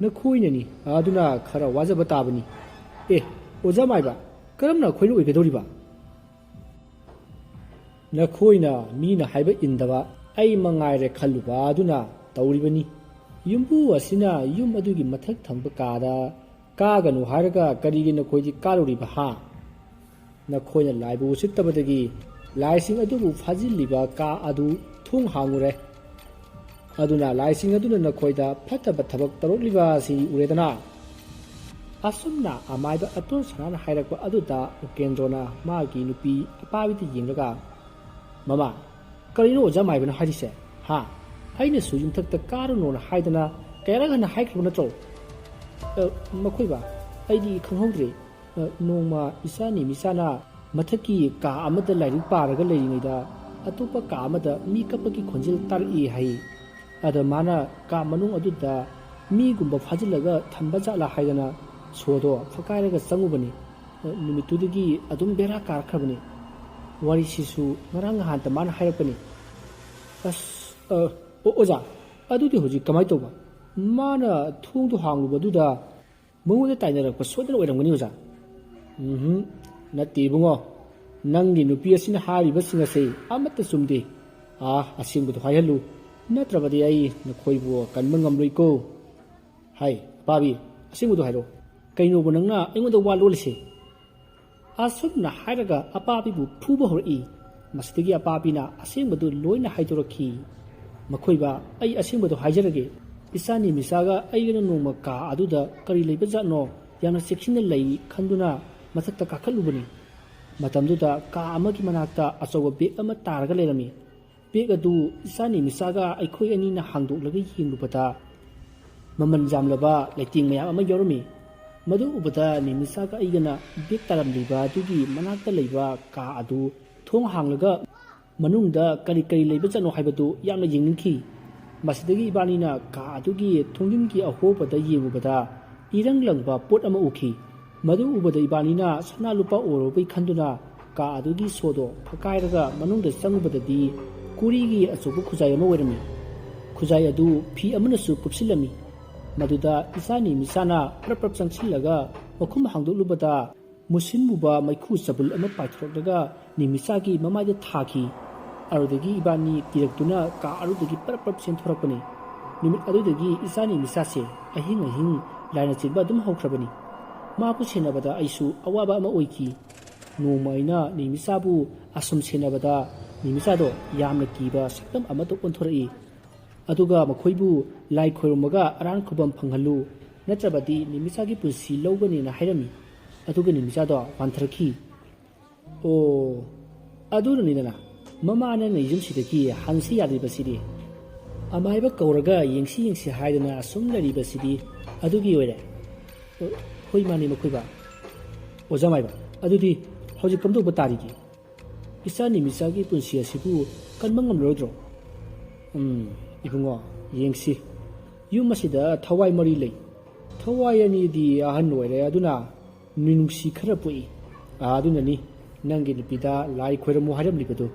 ꯅꯈꯣꯏꯅꯅꯤ, ꯑꯗꯨꯅ ꯈꯔ ꯋꯥꯖꯕ ꯇꯥꯕꯅꯤ꯫ ꯑꯣꯖꯥ ꯃꯥꯏꯕ, ꯀꯔꯝꯅ ꯑꯩꯈꯣꯏꯅ ꯑꯣꯏꯒꯗꯧꯔꯤꯕ? ꯅꯈꯣꯏꯅ ꯃꯤꯅ ꯍꯥꯏꯕ ꯏꯟꯗꯕ ꯑꯩ ꯃꯉꯥꯏꯔꯦ ꯈꯜꯂꯨꯕ ꯑꯗꯨꯅ ꯇꯧꯔꯤꯕꯅꯤ꯫ ꯌꯨꯝꯕꯨ ꯑꯁꯤꯅ ꯌꯨꯝ ꯑꯗꯨꯒꯤ ꯃꯊꯛ ꯊꯪꯕ ꯀꯥꯗ ꯀꯥꯒꯅꯨ ꯍꯥꯏꯔꯒ ꯀꯔꯤꯒꯤ ꯅꯈꯣꯏꯗꯤ ꯀꯥꯔꯨꯔꯤꯕ ꯍꯥ? ꯅꯈꯣꯏꯅ ꯂꯥꯏꯕꯨ ꯎꯁꯤꯠꯇꯕꯗꯒꯤ ꯂꯥꯏꯁꯤꯡ ꯑꯗꯨꯕꯨ ꯐꯥꯖꯤꯜꯂꯤꯕ ꯀꯥ ꯑꯗꯨ ꯊꯣꯡ ꯍꯥꯡꯉꯨꯔꯦ꯫ ꯑꯗꯨꯅ ꯂꯥꯏꯁꯤꯡ ꯑꯗꯨꯅ ꯅꯈꯣꯏꯗ ꯐꯠꯇꯕ ꯊꯕꯛ ꯇꯧꯔꯛꯂꯤꯕ ꯑꯁꯤ ꯎꯔꯦꯗꯅ." ꯑꯁꯨꯝꯅ ꯑꯃꯥꯏꯕ ꯑꯇꯣꯟ ꯁꯅꯥꯅ ꯍꯥꯏꯔꯛꯄ ꯑꯗꯨꯗ ꯂꯣꯀꯦꯟꯗ꯭ꯔꯣꯅ ꯃꯥꯒꯤ ꯅꯨꯄꯤ ꯑꯄꯥꯕꯤꯗ ꯌꯦꯡꯂꯒ "ꯃꯃꯥ, ꯀꯔꯤꯅꯣ ꯑꯣꯖꯥ ꯃꯥꯏꯕꯅ ꯍꯥꯏꯔꯤꯁꯦ? ꯑꯩꯅꯁꯨ ꯌꯨꯝꯊꯛꯇ ꯀꯥꯔꯨꯅꯣꯅ ꯍꯥꯏꯗꯅ ꯀꯌꯥꯔꯛ ꯍꯟꯅ ꯍꯥꯏꯈ꯭ꯔꯕ ꯅꯠꯇ꯭ꯔꯣ?" "ꯃꯈꯣꯏꯕ, ꯑꯩꯗꯤ ꯈꯪꯍꯧꯗ꯭ꯔꯦ꯫ ꯅꯣꯡꯃ ꯏꯆꯥꯅꯤ ꯃꯤꯆꯥꯅ ꯃꯊꯛꯀꯤ ꯀꯥ ꯑꯃꯗ ꯂꯥꯏꯔꯤꯛ ꯄꯥꯔꯒ ꯂꯩꯔꯤꯉꯩꯗ ꯑꯇꯣꯞꯄ ꯀꯥ ꯑꯃꯗ ꯃꯤ ꯀꯞꯄꯒꯤ ꯈꯣꯟꯖꯦꯜ ꯇꯥꯔꯛꯏ ꯍꯥꯏ꯫ ꯑꯗ ꯃꯥꯅ ꯀꯥ ꯃꯅꯨꯡ ꯑꯗꯨꯗ ꯃꯤꯒꯨꯝꯕ ꯐꯥꯖꯤꯜꯂꯒ ꯊꯝꯕ ꯖꯥꯠꯂꯥ ꯍꯥꯏꯗꯅ ꯁꯣꯗꯣ ꯐꯛꯀꯥꯏꯔꯒ ꯆꯪꯉꯨꯕꯅꯤ꯫ ꯅꯨꯃꯤꯠꯇꯨꯗꯒꯤ ꯑꯗꯨꯝ ꯕꯦꯔꯥ ꯀꯥꯔꯛꯈ꯭ꯔꯕꯅꯤ꯫ ꯋꯥꯔꯤꯁꯤꯁꯨ ꯉꯔꯥꯡ ꯅꯍꯥꯟꯇ ꯃꯥꯅ ꯍꯥꯏꯔꯛꯄꯅꯤ." "ꯑꯣꯖꯥ, ꯑꯗꯨꯗꯤ ꯍꯧꯖꯤꯛ ꯀꯃꯥꯏꯅ ꯇꯧꯕ? ꯃꯥꯅ ꯊꯣꯡꯗꯣ ꯍꯥꯡꯂꯨꯕꯗꯨꯗ ꯃꯉꯣꯟꯗ ꯇꯥꯏꯅꯔꯛꯄ ꯁꯣꯏꯗꯅ ꯑꯣꯏꯔꯝꯒꯅꯤ ꯑꯣꯖꯥ." "ꯅꯠꯇꯦ ꯏꯕꯨꯡꯉꯣ, ꯅꯪꯒꯤ ꯅꯨꯄꯤ ꯑꯁꯤꯅ ꯍꯥꯏꯔꯤꯕꯁꯤꯡ ꯑꯁꯤ ꯑꯃꯠꯇ ꯆꯨꯝꯗꯦ꯫ ꯑꯁꯦꯡꯕꯗꯣ ꯍꯥꯏꯍꯜꯂꯨ, ꯅꯠꯇ꯭ꯔꯕꯗꯤ ꯑꯩ ꯅꯈꯣꯏꯕꯨ ꯀꯟꯕ ꯉꯝꯂꯣꯏꯀꯣ." "ꯍꯥꯏ ꯑꯄꯥꯕꯤ, ꯑꯁꯦꯡꯕꯗꯣ ꯍꯥꯏꯔꯣ꯫ ꯀꯩꯅꯣꯕ ꯅꯪꯅ ꯑꯩꯉꯣꯟꯗ ꯋꯥ ꯂꯣꯜꯂꯤꯁꯦ?" ꯑꯁꯨꯝꯅ ꯍꯥꯏꯔꯒ ꯑꯄꯥꯕꯤꯕꯨ ꯐꯨꯕ ꯍꯧꯔꯛꯏ꯫ ꯃꯁꯤꯗꯒꯤ ꯑꯄꯥꯕꯤꯅ ꯑꯁꯦꯡꯕꯗꯨ ꯂꯣꯏꯅ ꯍꯥꯏꯗꯣꯔꯛꯈꯤ꯫ "ꯃꯈꯣꯏꯕ, ꯑꯩ ꯑꯁꯦꯡꯕꯗꯣ ꯍꯥꯏꯖꯔꯒꯦ꯫ ꯏꯆꯥꯅꯤ ꯃꯤꯆꯥꯒ ꯑꯩꯒꯅ ꯅꯣꯡꯃ ꯀꯥ ꯑꯗꯨꯗ ꯀꯔꯤ ꯂꯩꯕ ꯖꯥꯠꯅꯣ ꯌꯥꯝꯅ ꯆꯦꯛꯁꯤꯟꯅ ꯂꯩ ꯈꯟꯗꯨꯅ ꯃꯊꯛꯇ ꯀꯥꯈꯠꯂꯨꯕꯅꯤ꯫ ꯃꯇꯝꯗꯨꯗ ꯀꯥ ꯑꯃꯒꯤ ꯃꯅꯥꯛꯇ ꯑꯆꯧꯕ ꯕꯦꯒ ꯑꯃ ꯇꯥꯔꯒ ꯂꯩꯔꯝꯃꯤ꯫ ꯕꯦꯒ ꯑꯗꯨ ꯏꯆꯥꯅꯤ ꯃꯤꯆꯥꯒ ꯑꯩꯈꯣꯏ ꯑꯅꯤꯅ ꯍꯥꯡꯗꯣꯛꯂꯒ ꯌꯦꯡꯂꯨꯕꯗ ꯃꯃꯜ ꯌꯥꯝꯂꯕ ꯂꯩꯇꯦꯡ ꯃꯌꯥꯝ ꯑꯃ ꯌꯥꯎꯔꯝꯃꯤ꯫ ꯃꯗꯨ ꯎꯕꯗ ꯅꯤꯃꯤꯆꯥꯒ ꯑꯩꯒꯅ ꯕꯦꯒ ꯇꯥꯔꯝꯂꯤꯕ ꯑꯗꯨꯒꯤ ꯃꯅꯥꯛꯇ ꯂꯩꯕ ꯀꯥ ꯑꯗꯨ ꯊꯣꯡ ꯍꯥꯡꯂꯒ ꯃꯅꯨꯡꯗ ꯀꯔꯤ ꯀꯔꯤ ꯂꯩꯕ ꯖꯥꯠꯅꯣ ꯍꯥꯏꯕꯗꯨ ꯌꯥꯝꯅ ꯌꯦꯡꯅꯤꯡꯈꯤ꯫ ꯃꯁꯤꯗꯒꯤ ꯏꯕꯥꯅꯤꯅ ꯀꯥ ꯑꯗꯨꯒꯤ ꯊꯣꯡꯖꯤꯟꯒꯤ ꯑꯍꯣꯕꯗ ꯌꯦꯡꯂꯨꯕꯗ ꯏꯔꯪ ꯂꯪꯕ ꯄꯣꯠ ꯑꯃ ꯎꯈꯤ꯫ ꯃꯗꯨ ꯎꯕꯗ ꯏꯕꯥꯅꯤꯅ ꯁꯅꯥ ꯂꯨꯄꯥ ꯑꯣꯏꯔꯕꯩ ꯈꯟꯗꯨꯅ ꯀꯥ ꯑꯗꯨꯒꯤ ꯁꯣꯗꯣ ꯐꯛꯀꯥꯏꯔꯒ ꯃꯅꯨꯡꯗ ꯆꯪꯉꯨꯕꯗꯗꯤ ꯀꯨꯔꯤꯒꯤ ꯑꯆꯧꯕ ꯈꯨꯖꯥꯏ ꯑꯃ ꯑꯣꯏꯔꯝꯃꯤ꯫ ꯈꯨꯖꯥꯏ ꯑꯗꯨ ꯐꯤ ꯑꯃꯅꯁꯨ ꯀꯨꯞꯁꯤꯜꯂꯝꯃꯤ꯫ ꯃꯗꯨꯗ ꯏꯆꯥꯅꯤ ꯃꯤꯆꯥꯅ ꯄ꯭ꯔꯞ ꯄ꯭ꯔꯞ ꯆꯪꯁꯤꯜꯂꯒ ꯃꯈꯨꯝ ꯍꯥꯡꯗꯣꯛꯂꯨꯕꯗ ꯃꯨꯁꯤꯟ ꯃꯨꯕ ꯃꯩꯈꯨ ꯆꯕꯨꯜ ꯑꯃ ꯄꯥꯏꯊꯣꯔꯛꯂꯒ ꯅꯤꯃꯤꯆꯥꯒꯤ ꯃꯃꯥꯏꯗ ꯊꯥꯈꯤ꯫ ꯑꯗꯨꯗꯒꯤ ꯏꯕꯥꯅꯤ ꯀꯤꯔꯛꯇꯨꯅ ꯀꯥ ꯑꯗꯨꯗꯒꯤ ꯄ꯭ꯔꯞ ꯄ꯭ꯔꯞ ꯆꯦꯟꯊꯣꯔꯛꯄꯅꯤ꯫ ꯅꯨꯃꯤꯠ ꯑꯗꯨꯗꯒꯤ ꯏꯆꯥꯅꯤ ꯃꯤꯆꯥꯁꯦ ꯑꯍꯤꯡ ꯂꯥꯏꯅ ꯆꯦꯟꯕ ꯑꯗꯨꯝ ꯍꯧꯈ꯭ꯔꯕꯅꯤ꯫ ꯃꯥꯕꯨ ꯁꯦꯟꯅꯕꯗ ꯑꯩꯁꯨ ꯑꯋꯥꯕ ꯑꯃ ꯑꯣꯏꯈꯤ꯫ ꯅꯣꯡꯃ ꯑꯩꯅ ꯅꯤꯃꯤꯆꯥꯕꯨ ꯑꯁꯨꯝ ꯁꯦꯟꯅꯕꯗ ꯅꯤꯃꯤꯆꯥꯗꯣ ꯌꯥꯝꯅ ꯀꯤꯕ ꯁꯛꯇꯝ ꯑꯃꯗ ꯑꯣꯟꯊꯣꯔꯛꯏ꯫ ꯑꯗꯨꯒ ꯃꯈꯣꯏꯕꯨ ꯂꯥꯏ ꯈꯣꯏꯔꯝꯃꯒ ꯑꯔꯥꯟ ꯈꯨꯕꯝ ꯐꯪꯍꯜꯂꯨ, ꯅꯠꯇ꯭ꯔꯕꯗꯤ ꯅꯤꯃꯤꯆꯥꯒꯤ ꯄꯨꯟꯁꯤ ꯂꯧꯒꯅꯤꯅ ꯍꯥꯏꯔꯝꯃꯤ꯫ ꯑꯗꯨꯒ ꯅꯤꯃꯤꯆꯥꯗꯣ ꯋꯥꯟꯊꯔꯛꯈꯤ꯫ ꯑꯗꯨꯅꯅꯤꯗꯅ ꯃꯃꯥ ꯅꯪꯅ ꯌꯨꯝꯁꯤꯗꯒꯤ ꯍꯟꯁꯤ ꯌꯥꯗ꯭ꯔꯤꯕꯁꯤꯗꯤ꯫ ꯑꯃꯥꯏꯕ ꯀꯧꯔꯒ ꯌꯦꯡꯁꯤ ꯍꯥꯏꯗꯅ ꯑꯁꯨꯝ ꯂꯩꯔꯤꯕꯁꯤꯗꯤ ꯑꯗꯨꯒꯤ ꯑꯣꯏꯔꯦ." "ꯍꯣꯏ ꯃꯥꯅꯤ ꯃꯈꯣꯏꯕ." "ꯑꯣꯖꯥ ꯃꯥꯏꯕ, ꯑꯗꯨꯗꯤ ꯍꯧꯖꯤꯛ ꯀꯝꯗꯧꯕ ꯇꯥꯔꯤꯒꯦ? ꯏꯆꯥꯅꯤ ꯃꯤꯆꯥꯒꯤ ꯄꯨꯟꯁꯤ ꯑꯁꯤꯕꯨ ꯀꯟꯕ ꯉꯝꯂꯔꯣꯏꯗ꯭ꯔꯣ?" "ꯏꯕꯨꯡꯉꯣ, ꯌꯦꯡꯁꯤ꯫ ꯌꯨꯝ ꯑꯁꯤꯗ ꯊꯋꯥꯏ ꯃꯔꯤ ꯂꯩ꯫ ꯊꯋꯥꯏ ꯑꯅꯤꯗꯤ ꯑꯍꯟ ꯑꯣꯏꯔꯦ, ꯑꯗꯨꯅ ꯃꯤꯅꯨꯡꯁꯤ ꯈꯔ ꯄꯣꯛꯏ꯫ ꯑꯗꯨꯅꯅꯤ ꯅꯪꯒꯤ ꯅꯨꯄꯤꯗ ꯂꯥꯏ ꯈꯣꯏꯔꯝꯃꯨ ꯍꯥꯏꯔꯝꯂꯤꯕꯗꯨ꯫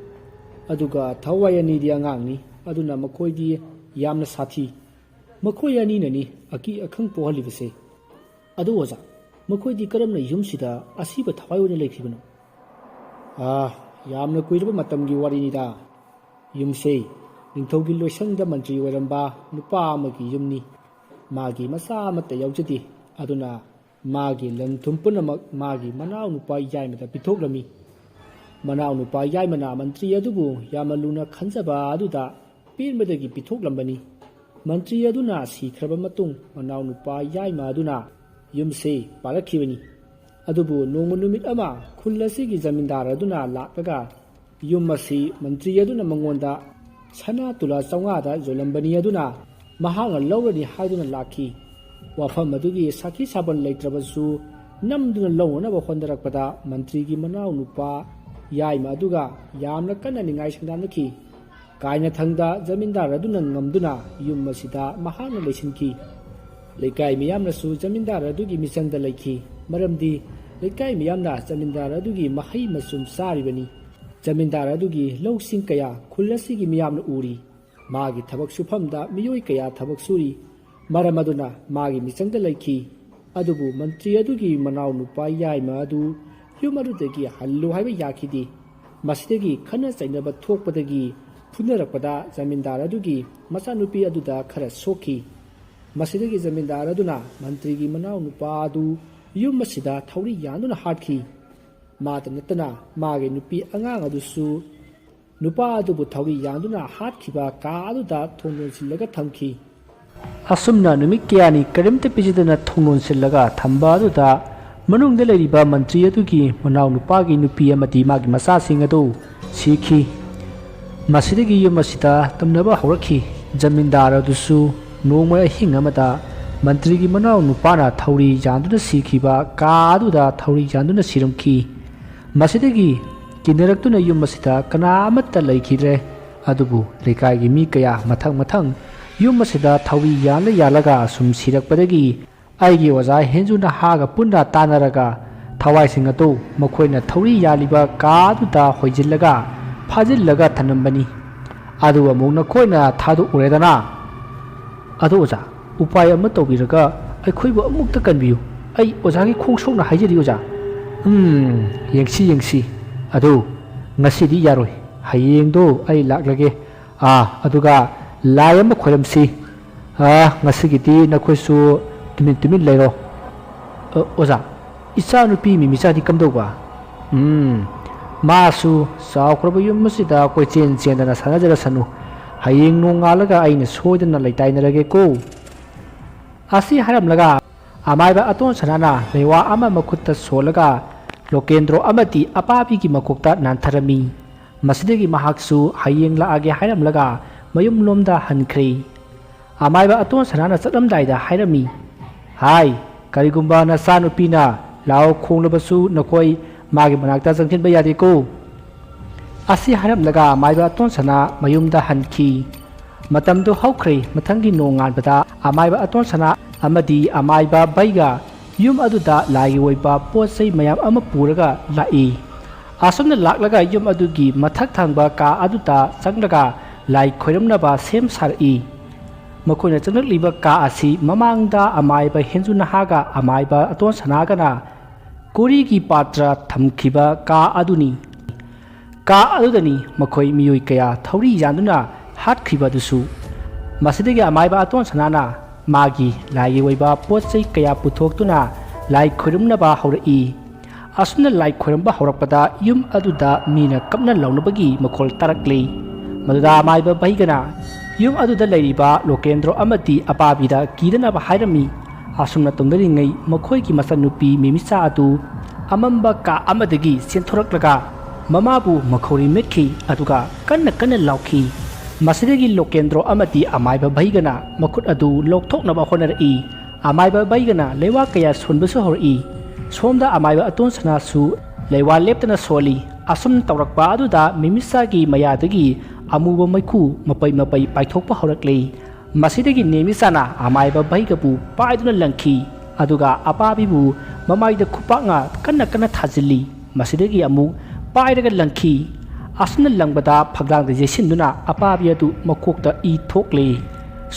ꯑꯗꯨꯒ ꯊꯋꯥꯏ ꯑꯅꯤꯗꯤ ꯑꯉꯥꯡꯅꯤ, ꯑꯗꯨꯅ ꯃꯈꯣꯏꯗꯤ ꯌꯥꯝꯅ ꯁꯥꯊꯤ꯫ ꯃꯈꯣꯏ ꯑꯅꯤꯅꯅꯤ ꯑꯀꯤ ꯑꯈꯪ ꯄꯣꯛꯍꯜꯂꯤꯕꯁꯦ꯫ ꯑꯗꯣ ꯑꯣꯖꯥ, ꯃꯈꯣꯏꯗꯤ ꯀꯔꯝꯅ ꯌꯨꯝꯁꯤꯗ ꯑꯁꯤꯕ ꯊꯋꯥꯏ ꯑꯣꯏꯅ ꯂꯩꯈꯤꯕꯅꯣ? ꯌꯥꯝꯅ ꯀꯨꯏꯔꯕ ꯃꯇꯝꯒꯤ ꯋꯥꯔꯤꯅꯤꯗ꯫ ꯌꯨꯝꯁꯦ ꯅꯤꯡꯊꯧꯒꯤ ꯂꯣꯏꯁꯪꯗ ꯃꯟꯇ꯭ꯔꯤ ꯑꯣꯏꯔꯝꯕ ꯅꯨꯄꯥ ꯑꯃꯒꯤ ꯌꯨꯝꯅꯤ꯫ ꯃꯥꯒꯤ ꯃꯆꯥ ꯑꯃꯠꯇ ꯌꯥꯎꯖꯗꯦ꯫ ꯑꯗꯨꯅ ꯃꯥꯒꯤ ꯂꯟ ꯊꯨꯝ ꯄꯨꯝꯅꯃꯛ ꯃꯥꯒꯤ ꯃꯅꯥꯎ ꯅꯨꯄꯥ ꯌꯥꯏꯃꯗ ꯄꯤꯊꯣꯛꯂꯝꯃꯤ꯫ ꯃꯅꯥꯎ ꯅꯨꯄꯥ ꯌꯥꯏꯃꯅ ꯃꯟꯇ꯭ꯔꯤ ꯑꯗꯨꯕꯨ ꯌꯥꯝꯅ ꯂꯨꯅ ꯈꯟꯖꯕ ꯑꯗꯨꯗ ꯄꯦꯟꯕꯗꯒꯤ ꯄꯤꯊꯣꯛꯂꯝꯕꯅꯤ꯫ ꯃꯟꯇ꯭ꯔꯤ ꯑꯗꯨꯅ ꯁꯤꯈ꯭ꯔꯕ ꯃꯇꯨꯡ ꯃꯅꯥꯎ ꯅꯨꯄꯥ ꯌꯥꯏꯃ ꯑꯗꯨꯅ ꯌꯨꯝꯁꯦ ꯄꯥꯜꯂꯛꯈꯤꯕꯅꯤ꯫ ꯑꯗꯨꯕꯨ ꯅꯣꯡꯃ ꯅꯨꯃꯤꯠ ꯑꯃ ꯈꯨꯜ ꯑꯁꯤꯒꯤ ꯖꯃꯤꯟꯗꯥꯔ ꯑꯗꯨꯅ ꯂꯥꯛꯂꯒ ꯌꯨꯝ ꯑꯁꯤ ꯃꯟꯇ꯭ꯔꯤ ꯑꯗꯨꯅ ꯃꯉꯣꯟꯗ ꯁꯅꯥ ꯇꯨꯂꯥ 500ꯗ ꯌꯣꯜꯂꯝꯕꯅꯤ꯫ ꯑꯗꯨꯅ ꯃꯍꯥꯛꯅ ꯂꯧꯔꯅꯤ ꯍꯥꯏꯗꯨꯅ ꯂꯥꯛꯈꯤ꯫ ꯋꯥꯐꯝ ꯑꯗꯨꯒꯤ ꯁꯥꯈꯤ ꯁꯥꯕꯟ ꯂꯩꯇ꯭ꯔꯕꯁꯨ ꯅꯝꯗꯨꯅ ꯂꯧꯅꯅꯕ ꯍꯣꯠꯅꯔꯛꯄꯗ ꯃꯟꯇ꯭ꯔꯤꯒꯤ ꯃꯅꯥꯎ ꯅꯨꯄꯥ ꯌꯥꯏꯃ ꯑꯗꯨꯒ ꯌꯥꯝꯅ ꯀꯟꯅ ꯅꯤꯡꯉꯥꯏ ꯁꯪꯗꯥꯟꯅꯈꯤ꯫ ꯀꯥꯏꯅꯊꯪꯗ ꯖꯃꯤꯟꯗꯥꯔ ꯑꯗꯨꯅ ꯉꯝꯗꯨꯅ ꯌꯨꯝ ꯑꯁꯤꯗ ꯃꯍꯥꯛꯅ ꯂꯩꯁꯤꯟꯈꯤ꯫ ꯂꯩꯀꯥꯏ ꯃꯤꯌꯥꯝꯅꯁꯨ ꯖꯃꯤꯟꯗꯥꯔ ꯑꯗꯨꯒꯤ ꯃꯤꯆꯪꯗ ꯂꯩꯈꯤ꯫ ꯃꯔꯝꯗꯤ ꯂꯩꯀꯥꯏ ꯃꯤꯌꯥꯝꯅ ꯖꯃꯤꯟꯗꯥꯔ ꯑꯗꯨꯒꯤ ꯃꯍꯩ ꯃꯆꯨꯝ ꯆꯥꯔꯤꯕꯅꯤ꯫ ꯖꯃꯤꯟꯗꯥꯔ ꯑꯗꯨꯒꯤ ꯂꯧꯁꯤꯡ ꯀꯌꯥ ꯈꯨꯜ ꯑꯁꯤꯒꯤ ꯃꯤꯌꯥꯝꯅ ꯎꯔꯤ꯫ ꯃꯥꯒꯤ ꯊꯕꯛ ꯁꯨꯐꯝꯗ ꯃꯤꯑꯣꯏ ꯀꯌꯥ ꯊꯕꯛ ꯁꯨꯔꯤ꯫ ꯃꯔꯝ ꯑꯗꯨꯅ ꯃꯥꯒꯤ ꯃꯤꯆꯪꯗ ꯂꯩꯈꯤ꯫ ꯑꯗꯨꯕꯨ ꯃꯟꯇ꯭ꯔꯤ ꯑꯗꯨꯒꯤ ꯃꯅꯥꯎ ꯅꯨꯄꯥ ꯌꯥꯏꯃ ꯑꯗꯨ ꯌꯨꯝ ꯑꯗꯨꯗꯒꯤ ꯍꯜꯂꯨ ꯍꯥꯏꯕ ꯌꯥꯈꯤꯗꯦ꯫ ꯃꯁꯤꯗꯒꯤ ꯈꯟꯅ ꯆꯩꯅꯕ ꯊꯣꯛꯄꯗꯒꯤ ꯐꯨꯅꯔꯛꯄꯗ ꯖꯃꯤꯟꯗꯥꯔ ꯑꯗꯨꯒꯤ ꯃꯆꯥꯅꯨꯄꯤ ꯑꯗꯨꯗ ꯈꯔ ꯁꯣꯛꯈꯤ꯫ ꯃꯁꯤꯗꯒꯤ ꯖꯃꯤꯟꯗꯥꯔ ꯑꯗꯨꯅ ꯃꯟꯇ꯭ꯔꯤꯒꯤ ꯃꯅꯥꯎ ꯅꯨꯄꯥ ꯑꯗꯨ ꯌꯨꯝ ꯑꯁꯤꯗ ꯊꯧꯔꯤ ꯌꯥꯟꯗꯨꯅ ꯍꯥꯠꯈꯤ꯫ ꯃꯥꯇ ꯅꯠꯇꯅ ꯃꯥꯒꯤ ꯅꯨꯄꯤ ꯑꯉꯥꯡ ꯑꯗꯨꯁꯨ ꯅꯨꯄꯥ ꯑꯗꯨꯕు ꯊꯧꯔꯤ ꯌꯥꯟꯗꯨꯅ ꯍꯥꯠꯈꯤꯕ ꯀꯥ ꯑꯗꯨꯗ ꯊꯣꯡ ꯂꯣꯟꯁꯤꯜꯂꯒ ꯊꯝꯈꯤ꯫ ꯑꯁꯨꯝꯅ ꯅꯨꯃꯤꯠ ꯀꯌꯥꯅꯤ ꯀꯔꯤꯝꯇ ꯄꯤꯖꯗꯅ ꯊꯣꯡ ꯂꯣꯟꯁꯤꯜꯂꯒ ꯊꯝꯕ ꯑꯗꯨꯗ ꯃꯅꯨꯡꯗ ꯂꯩꯔꯤꯕ ꯃꯟꯇ꯭ꯔꯤ ꯑꯗꯨꯒꯤ ꯃꯅꯥꯎ ꯅꯨꯄꯥꯒꯤ ꯅꯨꯄꯤ ꯑꯃꯗꯤ ꯃꯥꯒꯤ ꯃꯆꯥꯁꯤꯡ ꯑꯗꯨ ꯁꯤꯈꯤ꯫ ꯃꯁꯤꯗꯒꯤ ꯌꯨꯝ ꯑꯁꯤꯗ ꯇꯝꯅꯕ ꯍꯧꯔꯛꯈꯤ꯫ ꯖꯃꯤꯟꯗꯥꯔ ꯑꯗꯨꯁꯨ ꯅꯣꯡꯃ ꯑꯍꯤꯡ ꯑꯃꯗ ꯃꯟꯇ꯭ꯔꯤꯒꯤ ꯃꯅꯥꯎ ꯅꯨꯄꯥꯅ ꯊꯧꯔꯤ ꯌꯥꯟꯗꯨꯅ ꯁꯤꯈꯤꯕ ꯀꯥ ꯑꯗꯨꯗ ꯊꯧꯔꯤ ꯌꯥꯟꯗꯨꯅ ꯁꯤꯔꯝꯈꯤ꯫ ꯃꯁꯤꯗꯒꯤ ꯀꯤꯅꯔꯛꯇꯨꯅ ꯌꯨꯝ ꯑꯁꯤꯗ ꯀꯅꯥ ꯑꯃꯠꯇ ꯂꯩꯈꯤꯗ꯭ꯔꯦ꯫ ꯑꯗꯨꯕꯨ ꯂꯩꯀꯥꯏꯒꯤ ꯃꯤ ꯀꯌꯥ ꯃꯊꯪ ꯃꯊꯪ ꯌꯨꯝ ꯑꯁꯤꯗ ꯊꯧꯔꯤ ꯌꯥꯜꯂꯒ ꯁꯨꯝ ꯁꯤꯔꯛꯄꯗꯒꯤ ꯑꯩꯒꯤ ꯑꯣꯖꯥ ꯍꯦꯟꯖꯨ ꯅꯍꯥꯒ ꯄꯨꯟꯅ ꯇꯥꯟꯅꯔꯒ ꯊꯋꯥꯏꯁꯤꯡ ꯑꯗꯨ ꯃꯈꯣꯏꯅ ꯊꯧꯔꯤ ꯌꯥꯜꯂꯤꯕ ꯀꯥ ꯑꯗꯨꯗ ꯍꯣꯏꯖꯤꯜꯂꯒ ꯐꯥꯖꯤꯜꯂꯒ ꯊꯅꯝꯕꯅꯤ꯫ ꯑꯗꯨ ꯑꯃꯨꯛ ꯅꯈꯣꯏꯅ ꯊꯥꯗꯣꯛꯎꯔꯦꯗꯅ꯫ ꯑꯗꯣ ꯑꯣꯖꯥ, ꯎꯄꯥꯏ ꯑꯃ ꯇꯧꯕꯤꯔꯒ ꯑꯩꯈꯣꯏꯕꯨ ꯑꯃꯨꯛꯇ ꯀꯟꯕꯤꯌꯨ꯫ ꯑꯩ ꯑꯣꯖꯥꯒꯤ ꯈꯣꯡ ꯁꯣꯛꯅ ꯍꯥꯏꯖꯔꯤ ꯑꯣꯖꯥ꯫ ꯌꯦꯡꯁꯤ ꯑꯗꯨ ꯉꯁꯤꯗꯤ ꯌꯥꯔꯣꯏ꯫ ꯍꯌꯦꯡꯗꯣ ꯑꯩ ꯂꯥꯛꯂꯒꯦ꯫ ꯑꯗꯨꯒ ꯂꯥꯏ ꯑꯃ ꯈꯣꯏꯔꯝꯁꯤ꯫ ꯉꯁꯤꯒꯤꯗꯤ ꯅꯈꯣꯏꯁꯨ ꯇꯨꯃꯤꯟ ꯂꯩꯔꯣ꯫ ꯑꯣꯖꯥ, ꯏꯆꯥ ꯅꯨꯄꯤ ꯃꯤꯃꯤꯆꯥꯗꯤ ꯀꯝꯗꯧꯕ? ꯃꯥꯁꯨ ꯆꯥꯎꯈ꯭ꯔꯕ ꯌꯨꯝ ꯑꯁꯤꯗ ꯀꯣꯏꯆꯦꯟ ꯆꯦꯟꯗꯅ ꯁꯥꯟꯅꯖꯔꯁꯅꯨ꯫ ꯍꯌꯦꯡ ꯅꯣꯡꯉꯥꯜꯂꯒ ꯑꯩꯅ ꯁꯣꯏꯗꯅ ꯂꯩꯇꯥꯏꯅꯔꯒꯦꯀꯣ꯫ ꯑꯁꯤ ꯍꯥꯏꯔꯝꯂꯒ ꯑꯃꯥꯏꯕ ꯑꯇꯣꯟ ꯁꯅꯥꯅ ꯂꯩꯋꯥ ꯑꯃ ꯃꯈꯨꯠꯇ ꯁꯣꯜꯂꯒ ꯂꯣꯀꯦꯟꯗ꯭ꯔꯣ ꯑꯃꯗꯤ ꯑꯄꯥꯕꯤꯒꯤ ꯃꯀꯣꯛꯇ ꯅꯥꯟꯊꯔꯝꯃꯤ꯫ ꯃꯁꯤꯗꯒꯤ ꯃꯍꯥꯛꯁꯨ ꯍꯌꯦꯡ ꯂꯥꯛꯑꯒꯦ ꯍꯥꯏꯔꯝꯂꯒ ꯃꯌꯨꯝꯂꯣꯝꯗ ꯍꯟꯈ꯭ꯔꯦ꯫ ꯑꯃꯥꯏꯕ ꯑꯇꯣꯟ ꯁꯅꯥꯅ ꯆꯠꯂꯝꯗꯥꯏꯗ ꯍꯥꯏꯔꯝꯃꯤ, "ꯍꯥꯏ, ꯀꯔꯤꯒꯨꯝꯕ ꯅꯆꯥꯅꯨꯄꯤꯅ ꯂꯥꯎ ꯈꯣꯡꯂꯕꯁꯨ ꯅꯈꯣꯏ ꯃꯥꯒꯤ ꯃꯅꯥꯛꯇ ꯆꯪꯁꯤꯟꯕ ꯌꯥꯗꯦꯀꯣ." ꯑꯁꯤ ꯍꯥꯏꯔꯝꯂꯒ ꯑꯃꯥꯏꯕ ꯑꯇꯣꯟ ꯁꯅꯥ ꯃꯌꯨꯝꯗ ꯍꯟꯈꯤ꯫ ꯃꯇꯝꯗꯨ ꯍꯧꯈ꯭ꯔꯦ꯫ ꯃꯊꯪꯒꯤ ꯅꯣꯡꯉꯥꯟꯕꯗ ꯑꯃꯥꯏꯕ ꯑꯇꯣꯟ ꯁꯅꯥ ꯑꯃꯗꯤ ꯑꯃꯥꯏꯕ ꯕꯩꯒ ꯌꯨꯝ ꯑꯗꯨꯗ ꯂꯥꯏꯒꯤ ꯑꯣꯏꯕ ꯄꯣꯠ ꯆꯩ ꯃꯌꯥꯝ ꯑꯃ ꯄꯨꯔꯒ ꯂꯥꯛꯏ꯫ ꯑꯁꯨꯝꯅ ꯂꯥꯛꯂꯒ ꯌꯨꯝ ꯑꯗꯨꯒꯤ ꯃꯊꯛ ꯊꯪꯕ ꯀꯥ ꯑꯗꯨꯗ ꯆꯪꯂꯒ ꯂꯥꯏ ꯈꯣꯏꯔꯝꯅꯕ ꯁꯦꯝ ꯁꯥꯔꯛꯏ꯫ ꯃꯈꯣꯏꯅ ꯆꯪꯂꯛꯂꯤꯕ ꯀꯥ ꯑꯁꯤ ꯃꯃꯥꯡꯗ ꯑꯃꯥꯏꯕ ꯍꯦꯟꯖꯨ ꯅꯍꯥꯒ ꯑꯃꯥꯏꯕ ꯑꯇꯣꯟ ꯁꯅꯥꯒꯅ ꯀꯣꯔꯤꯒꯤ ꯄꯥꯇ꯭ꯔ ꯊꯝꯈꯤꯕ ꯀꯥ ꯑꯗꯨꯅꯤ꯫ ꯀꯥ ꯑꯗꯨꯗꯅꯤ ꯃꯈꯣꯏ ꯃꯤꯑꯣꯏ ꯀꯌꯥ ꯊꯧꯔꯤ ꯌꯥꯟꯗꯨꯅ ꯍꯥꯠꯈꯤꯕ ꯑꯗꯨꯁꯨ꯫ ꯃꯁꯤꯗꯒꯤ ꯑꯃꯥꯏꯕ ꯑꯇꯣꯟ ꯁꯅꯥꯅ ꯃꯥꯒꯤ ꯂꯥꯏꯒꯤ ꯑꯣꯏꯕ ꯄꯣꯠ ꯆꯩ ꯀꯌꯥ ꯄꯨꯊꯣꯛꯇꯨꯅ ꯂꯥꯏ ꯈꯣꯏꯔꯝꯅꯕ ꯍꯧꯔꯛꯏ꯫ ꯑꯁꯨꯝꯅ ꯂꯥꯏ ꯈꯣꯏꯔꯝꯕ ꯍꯧꯔꯛꯄꯗ ꯌꯨꯝ ꯑꯗꯨꯗ ꯃꯤꯅ ꯀꯞꯅ ꯂꯥꯎꯅꯕꯒꯤ ꯃꯈꯣꯜ ꯇꯥꯔꯛꯂꯤ꯫ ꯃꯗꯨꯗ ꯑꯃꯥꯏꯕ ꯕꯩꯒꯅ ꯌꯨꯝ ꯑꯗꯨꯗ ꯂꯩꯔꯤꯕ ꯂꯣꯀꯦꯟꯗ꯭ꯔꯣ ꯑꯃꯗꯤ ꯑꯄꯥꯕꯤꯗ ꯀꯤꯗꯅꯕ ꯍꯥꯏꯔꯝꯃꯤ꯫ ꯑꯁꯨꯝꯅ ꯇꯧꯅꯔꯤꯉꯩ ꯃꯈꯣꯏꯒꯤ ꯃꯆꯥꯅꯨꯄꯤ ꯃꯤꯃꯤꯆꯥ ꯑꯗꯨ ꯑꯃꯝꯕ ꯀꯥ ꯑꯃꯗꯒꯤ ꯆꯦꯟꯊꯣꯔꯛꯂꯒ ꯃꯃꯥꯕꯨ ꯃꯈꯧꯔꯤ ꯃꯦꯠꯈꯤ ꯑꯗꯨꯒ ꯀꯟꯅ ꯂꯥꯎꯈꯤ꯫ ꯃꯁꯤꯗꯒꯤ ꯂꯣꯀꯦꯟꯗ꯭ꯔꯣ ꯑꯃꯗꯤ ꯑꯃꯥꯏꯕ ꯕꯩꯒꯅ ꯃꯈꯨꯠ ꯑꯗꯨ ꯂꯧꯊꯣꯛꯅꯕ ꯍꯣꯠꯅꯔꯛꯏ꯫ ꯑꯃꯥꯏꯕ ꯕꯩꯒꯅ ꯂꯩꯋꯥ ꯀꯌꯥ ꯁꯣꯟꯕꯁꯨ ꯍꯧꯔꯛꯏ꯫ ꯁꯣꯝꯗ ꯑꯃꯥꯏꯕ ꯑꯇꯣꯟ ꯁꯅꯥꯁꯨ ꯂꯩꯋꯥ ꯂꯦꯞꯇꯅ ꯁꯣꯜꯂꯤ꯫ ꯑꯁꯨꯝ ꯇꯧꯔꯛꯄ ꯑꯗꯨꯗ ꯃꯤꯃꯤꯆꯥꯒꯤ ꯃꯌꯥꯗꯒꯤ ꯑꯃꯨꯕ ꯃꯩꯈꯨ ꯃꯄꯩ ꯄꯥꯏꯊꯣꯛꯄ ꯍꯧꯔꯛꯂꯤ꯫ ꯃꯁꯤꯗꯒꯤ ꯅꯦꯃꯤꯆꯥꯅ ꯑꯃꯥꯏꯕ ꯕꯩꯒꯕꯨ ꯄꯥꯏꯗꯨꯅ ꯂꯪꯈꯤ ꯑꯗꯨꯒ ꯑꯄꯥꯕꯤꯕꯨ ꯃꯃꯥꯏꯗ ꯈꯨꯄꯥꯛꯅ ꯀꯟꯅ ꯊꯥꯖꯤꯜꯂꯤ꯫ ꯃꯁꯤꯗꯒꯤ ꯑꯃꯨꯛ ꯄꯥꯏꯔꯒ ꯂꯪꯈꯤ꯫ ꯑꯁꯨꯝꯅ ꯂꯪꯕꯗ ꯐꯛꯂꯥꯡꯗ ꯌꯩꯁꯤꯟꯗꯨꯅ ꯑꯄꯥꯕꯤ ꯑꯗꯨ ꯃꯀꯣꯛꯇ ꯏ ꯊꯣꯛꯂꯤ꯫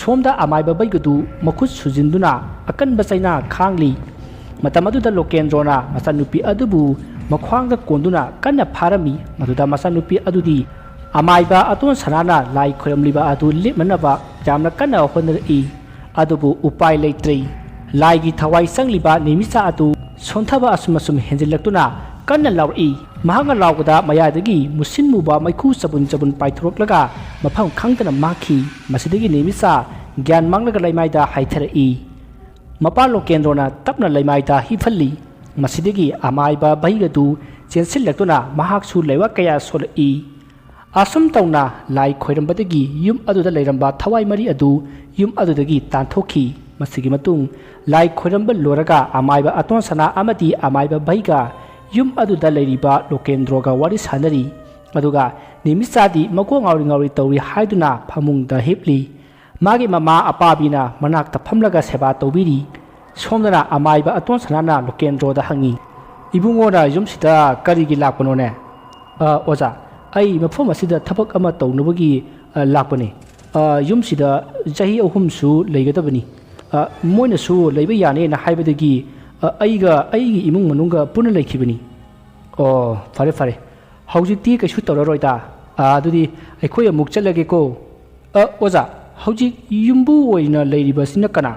ꯁꯣꯝꯗ ꯑꯃꯥꯏꯕ ꯕꯩꯒꯗꯨ ꯃꯈꯨꯠ ꯁꯨꯖꯤꯟꯗꯨꯅ ꯑꯀꯟꯕ ꯆꯩꯅꯥ ꯈꯥꯡꯂꯤ꯫ ꯃꯇꯝ ꯑꯗꯨꯗ ꯂꯣꯀꯦꯟꯗ꯭ꯔꯣꯅ ꯃꯆꯥꯅꯨꯄꯤ ꯑꯗꯨꯕꯨ ꯃꯈ꯭ꯋꯥꯡꯗ ꯀꯣꯟꯗꯨꯅ ꯀꯟꯅ ꯐꯥꯔꯝꯃꯤ ꯃꯗꯨꯗ ꯃꯆꯥꯅꯨꯄꯤ ꯑꯗꯨꯗꯤ ꯑꯃꯥꯏꯕ ꯑꯇꯣꯟ ꯁꯅꯥꯅ ꯂꯥꯏ ꯈꯣꯏꯔꯝꯂꯤꯕ ꯑꯗꯨ ꯂꯦꯞꯅꯅꯕ ꯌꯥꯝꯅ ꯀꯟꯅ ꯍꯣꯠꯅꯔꯛꯏ ꯑꯗꯨꯕꯨ ꯎꯄꯥꯏ ꯂꯩꯇ꯭ꯔꯦ ꯂꯥꯏꯒꯤ ꯊꯋꯥꯏ ꯆꯪꯂꯤꯕ ꯅꯤꯃꯤꯆꯥ ꯑꯗꯨ ꯁꯣꯟꯊꯕ ꯑꯁꯨꯝ ꯍꯦꯟꯖꯤꯜꯂꯛꯇꯨꯅ ꯀꯟꯅ ꯂꯥꯎꯔꯛꯏ ꯃꯍꯥꯛꯅ ꯂꯥꯎꯕꯗ ꯃꯌꯥꯏꯗꯒꯤ ꯃꯨꯁꯤꯟ ꯃꯨꯕ ꯃꯩꯈꯨ ꯆꯕꯨꯟ ꯄꯥꯏꯊꯣꯔꯛꯂꯒ ꯃꯐꯝ ꯈꯪꯗꯅ ꯃꯥꯡꯈꯤ ꯃꯁꯤꯗꯒꯤ ꯅꯤꯃꯤꯆꯥ ꯒ꯭ꯌꯥꯟ ꯃꯥꯡꯂꯒ ꯂꯩꯃꯥꯏꯗ ꯍꯥꯏꯊꯔꯛꯏ ꯃꯄꯥ ꯂꯣꯀꯦꯟꯗ꯭ꯔꯣꯅ ꯇꯞꯅ ꯂꯩꯃꯥꯏꯗ ꯍꯤꯞꯍꯜꯂꯤ ꯃꯁꯤꯗꯒꯤ ꯑꯃꯥꯏꯕ ꯚꯩꯒꯗꯨ ꯆꯦꯟꯁꯤꯜꯂꯛꯇꯨꯅ ꯃꯍꯥꯛꯁꯨ ꯂꯩꯋꯥ ꯀꯌꯥ ꯁꯣꯜꯂꯛꯏ ꯑꯁꯨꯝ ꯇꯧꯅ ꯂꯥꯏ ꯈꯣꯏꯔꯝꯕꯗꯒꯤ ꯌꯨꯝ ꯑꯗꯨꯗ ꯂꯩꯔꯝꯕ ꯊꯋꯥꯏ ꯃꯔꯤ ꯑꯗꯨ ꯌꯨꯝ ꯑꯗꯨꯗꯒꯤ ꯇꯥꯟꯊꯣꯛꯈꯤ ꯃꯁꯤꯒꯤ ꯃꯇꯨꯡ ꯂꯥꯏ ꯈꯣꯏꯔꯝꯕ ꯂꯣꯏꯔꯒ ꯑꯃꯥꯏꯕ ꯑꯇꯣꯟ ꯁꯅꯥ ꯑꯃꯗꯤ ꯑꯃꯥꯏꯕ ꯚꯩꯒ ꯌꯨꯝ ꯑꯗꯨꯗ ꯂꯩꯔꯤꯕ ꯂꯣꯀꯦꯟꯗ꯭ꯔꯣꯒ ꯋꯥꯔꯤ ꯁꯥꯅꯔꯤ ꯑꯗꯨꯒ ꯅꯤꯃꯤꯆꯥꯗꯤ ꯃꯀꯣꯛ ꯉꯥꯎꯔꯤ ꯇꯧꯔꯤ ꯍꯥꯏꯗꯨꯅ ꯐꯃꯨꯡꯗ ꯍꯤꯞꯂꯤ ꯃꯥꯒꯤ ꯃꯃꯥ ꯑꯄꯥꯕꯤꯅ ꯃꯅꯥꯛꯇ ꯐꯝꯂꯒ ꯁꯦꯕꯥ ꯇꯧꯕꯤꯔꯤ ꯁꯣꯝꯗꯅ ꯑꯃꯥꯏꯕ ꯑꯇꯣꯟ ꯁꯅꯥꯅ ꯂꯣꯀꯦꯟꯗ꯭ꯔꯣꯗ ꯍꯪꯉꯤ इबुंगोना यूमसिदा करिगी लाकपनोने ओजा आई मफम असिदा थबक अमा तौनबगी लाकपने यूमसिदा चही अहुमसु लेगदबनी मोइनसु लेबे याने ना हाइबदगी आईगी इमुंग मनुंगा पुन लेखिबनी ओ फरे फरे हौजिकती कैसु तौररोइदा अदुदी अखोय अमुक चलगेको ओजा हौजिक युम्बु ओइना लेरिबसिना कना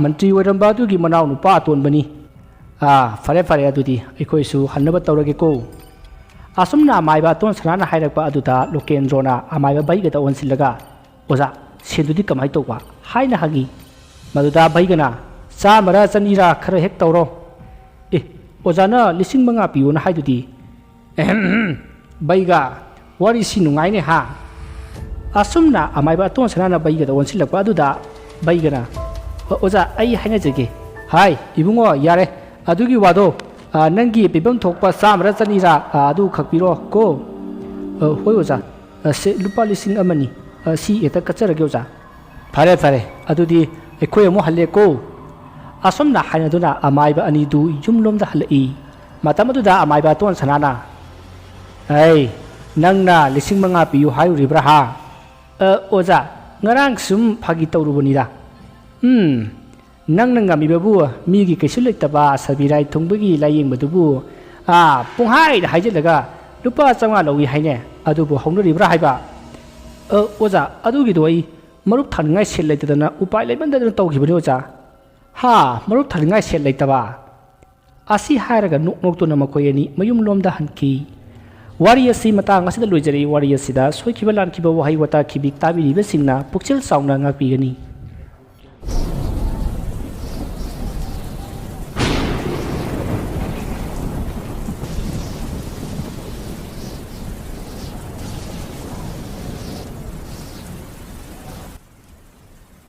मंत्री ओइरंबा दुगी मनाव नुपा अतोनबनी फरे फरे अदुदी अखोयसु हन्नब तौरगेको असुमना अमाइबा अतोन सनाना हाइरकपा अदुदा लोकेंद्रोना अमाइबा बैगदा ओनसिलगा ओजा सेदुदी कमाइ तौबा हाइना हगी मदुदा बैगना चामरा चनीरा खरा हेक तौरो ए ओजाना लिसिंग मंगा पियोना हाइदुदी बैगा वारी सि नुंगाइने हा असुमना अमाइबा अतोन सनाना बैगदा ओनसिलकपा अदुदा बैगना ओजा आई हाइना जगे हाय इबुंगो यारे अदुगी वादो नंगी पिबम थोकपा चामरा चनीरा अदु खकपिरो को होय ओजा से लुपा लिसिंग अमनी सी एता कचरगे ओजा फरे फरे अदुदी अखोय अमु हल्ले को असमना हाइनदुना अमाइबा अनिदु युमलोमदा हलई मतमदुदा अमाइबा तोन सनाना ऐ नंगना लिसिंग मंगा पियु हायुरिब्रा हा ओजा ngarang sum phagi tawrubonida nang nang ngamibabu migi kaisu leitaba sabirai thongbagi layeng badubu punghai da haijelaga lupa changa lowi haine adubu hongribra haiba oza adugi doi marup thaningai sel leitadana upai leibandana tawkhibani oza ha marup thaningai sel leitaba asi hairaga noknoktuna makoyani mayum lomda hanki wari asi matang asida loijari wari asida soikiba lankiba wahai wata kibik tabiri besingna pukchil saungna ngakpigani